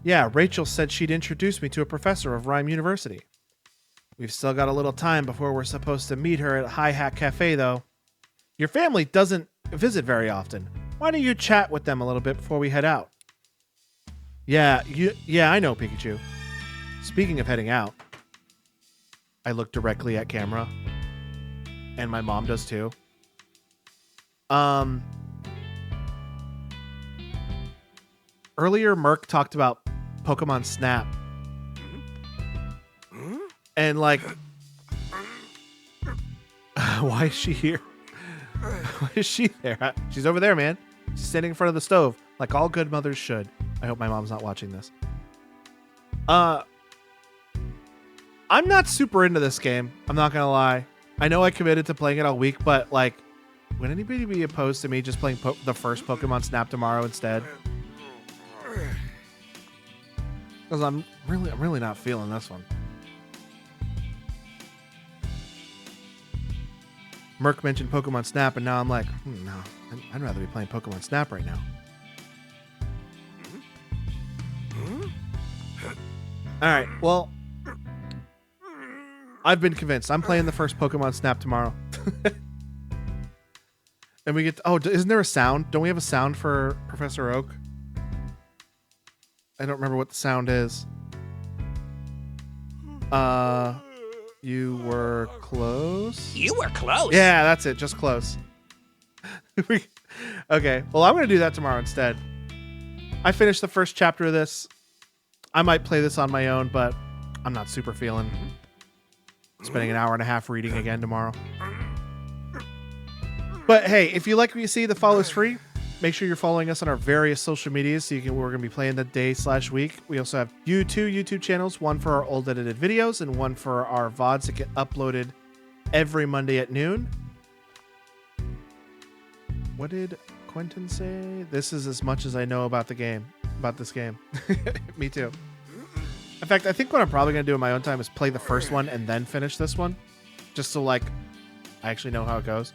Yeah, Rachel said she'd introduce me to a professor of Rhyme University. We've still got a little time before we're supposed to meet her at Hi Hat Cafe, though. Your family doesn't visit very often. Why don't you chat with them a little bit before we head out? Yeah, I know, Pikachu. Speaking of heading out, I look directly at camera, and my mom does too. Earlier, Merc talked about Pokemon Snap. And like, Why is she here? Why is she there? She's over there, man. She's standing in front of the stove, like all good mothers should. I hope my mom's not watching this. I'm not super into this game. I'm not gonna lie. I know I committed to playing it all week, but like, would anybody be opposed to me just playing the first Pokemon Snap tomorrow instead? Because I'm really not feeling this one. Merc mentioned Pokemon Snap, and now I'm like, no, I'd rather be playing Pokemon Snap right now. All right, well, I've been convinced. I'm playing the first Pokemon Snap tomorrow. And we get... oh, isn't there a sound? Don't we have a sound for Professor Oak? I don't remember what the sound is. You were close? You were close. Yeah, that's it. Just close. Okay, well, I'm going to do that tomorrow instead. I finished the first chapter of this. I might play this on my own, but I'm not super feeling spending an hour and a half reading again tomorrow. But hey, if you like what you see, the follow is free. Make sure you're following us on our various social medias so we're going to be playing the day/week. We also have two YouTube channels, one for our old edited videos and one for our VODs that get uploaded every Monday at noon. What did Quentin say? This is as much as I know about the game, about this game. Me too. In fact, I think what I'm probably going to do in my own time is play the first one and then finish this one. Just so like I actually know how it goes.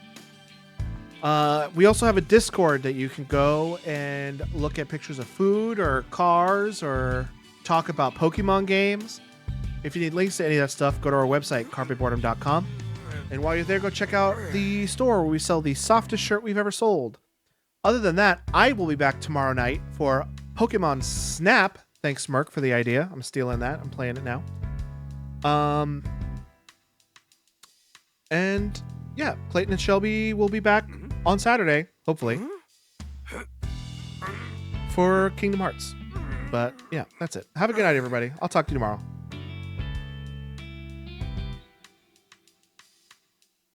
We also have a Discord that you can go and look at pictures of food or cars or talk about Pokemon games. If you need links to any of that stuff, go to our website, carpetboredom.com. And while you're there, go check out the store where we sell the softest shirt we've ever sold. Other than that, I will be back tomorrow night for Pokemon Snap. Thanks, Merc, for the idea. I'm stealing that. I'm playing it now. And yeah, Clayton and Shelby will be back on Saturday, hopefully, for Kingdom Hearts. But yeah, that's it. Have a good night, everybody. I'll talk to you tomorrow.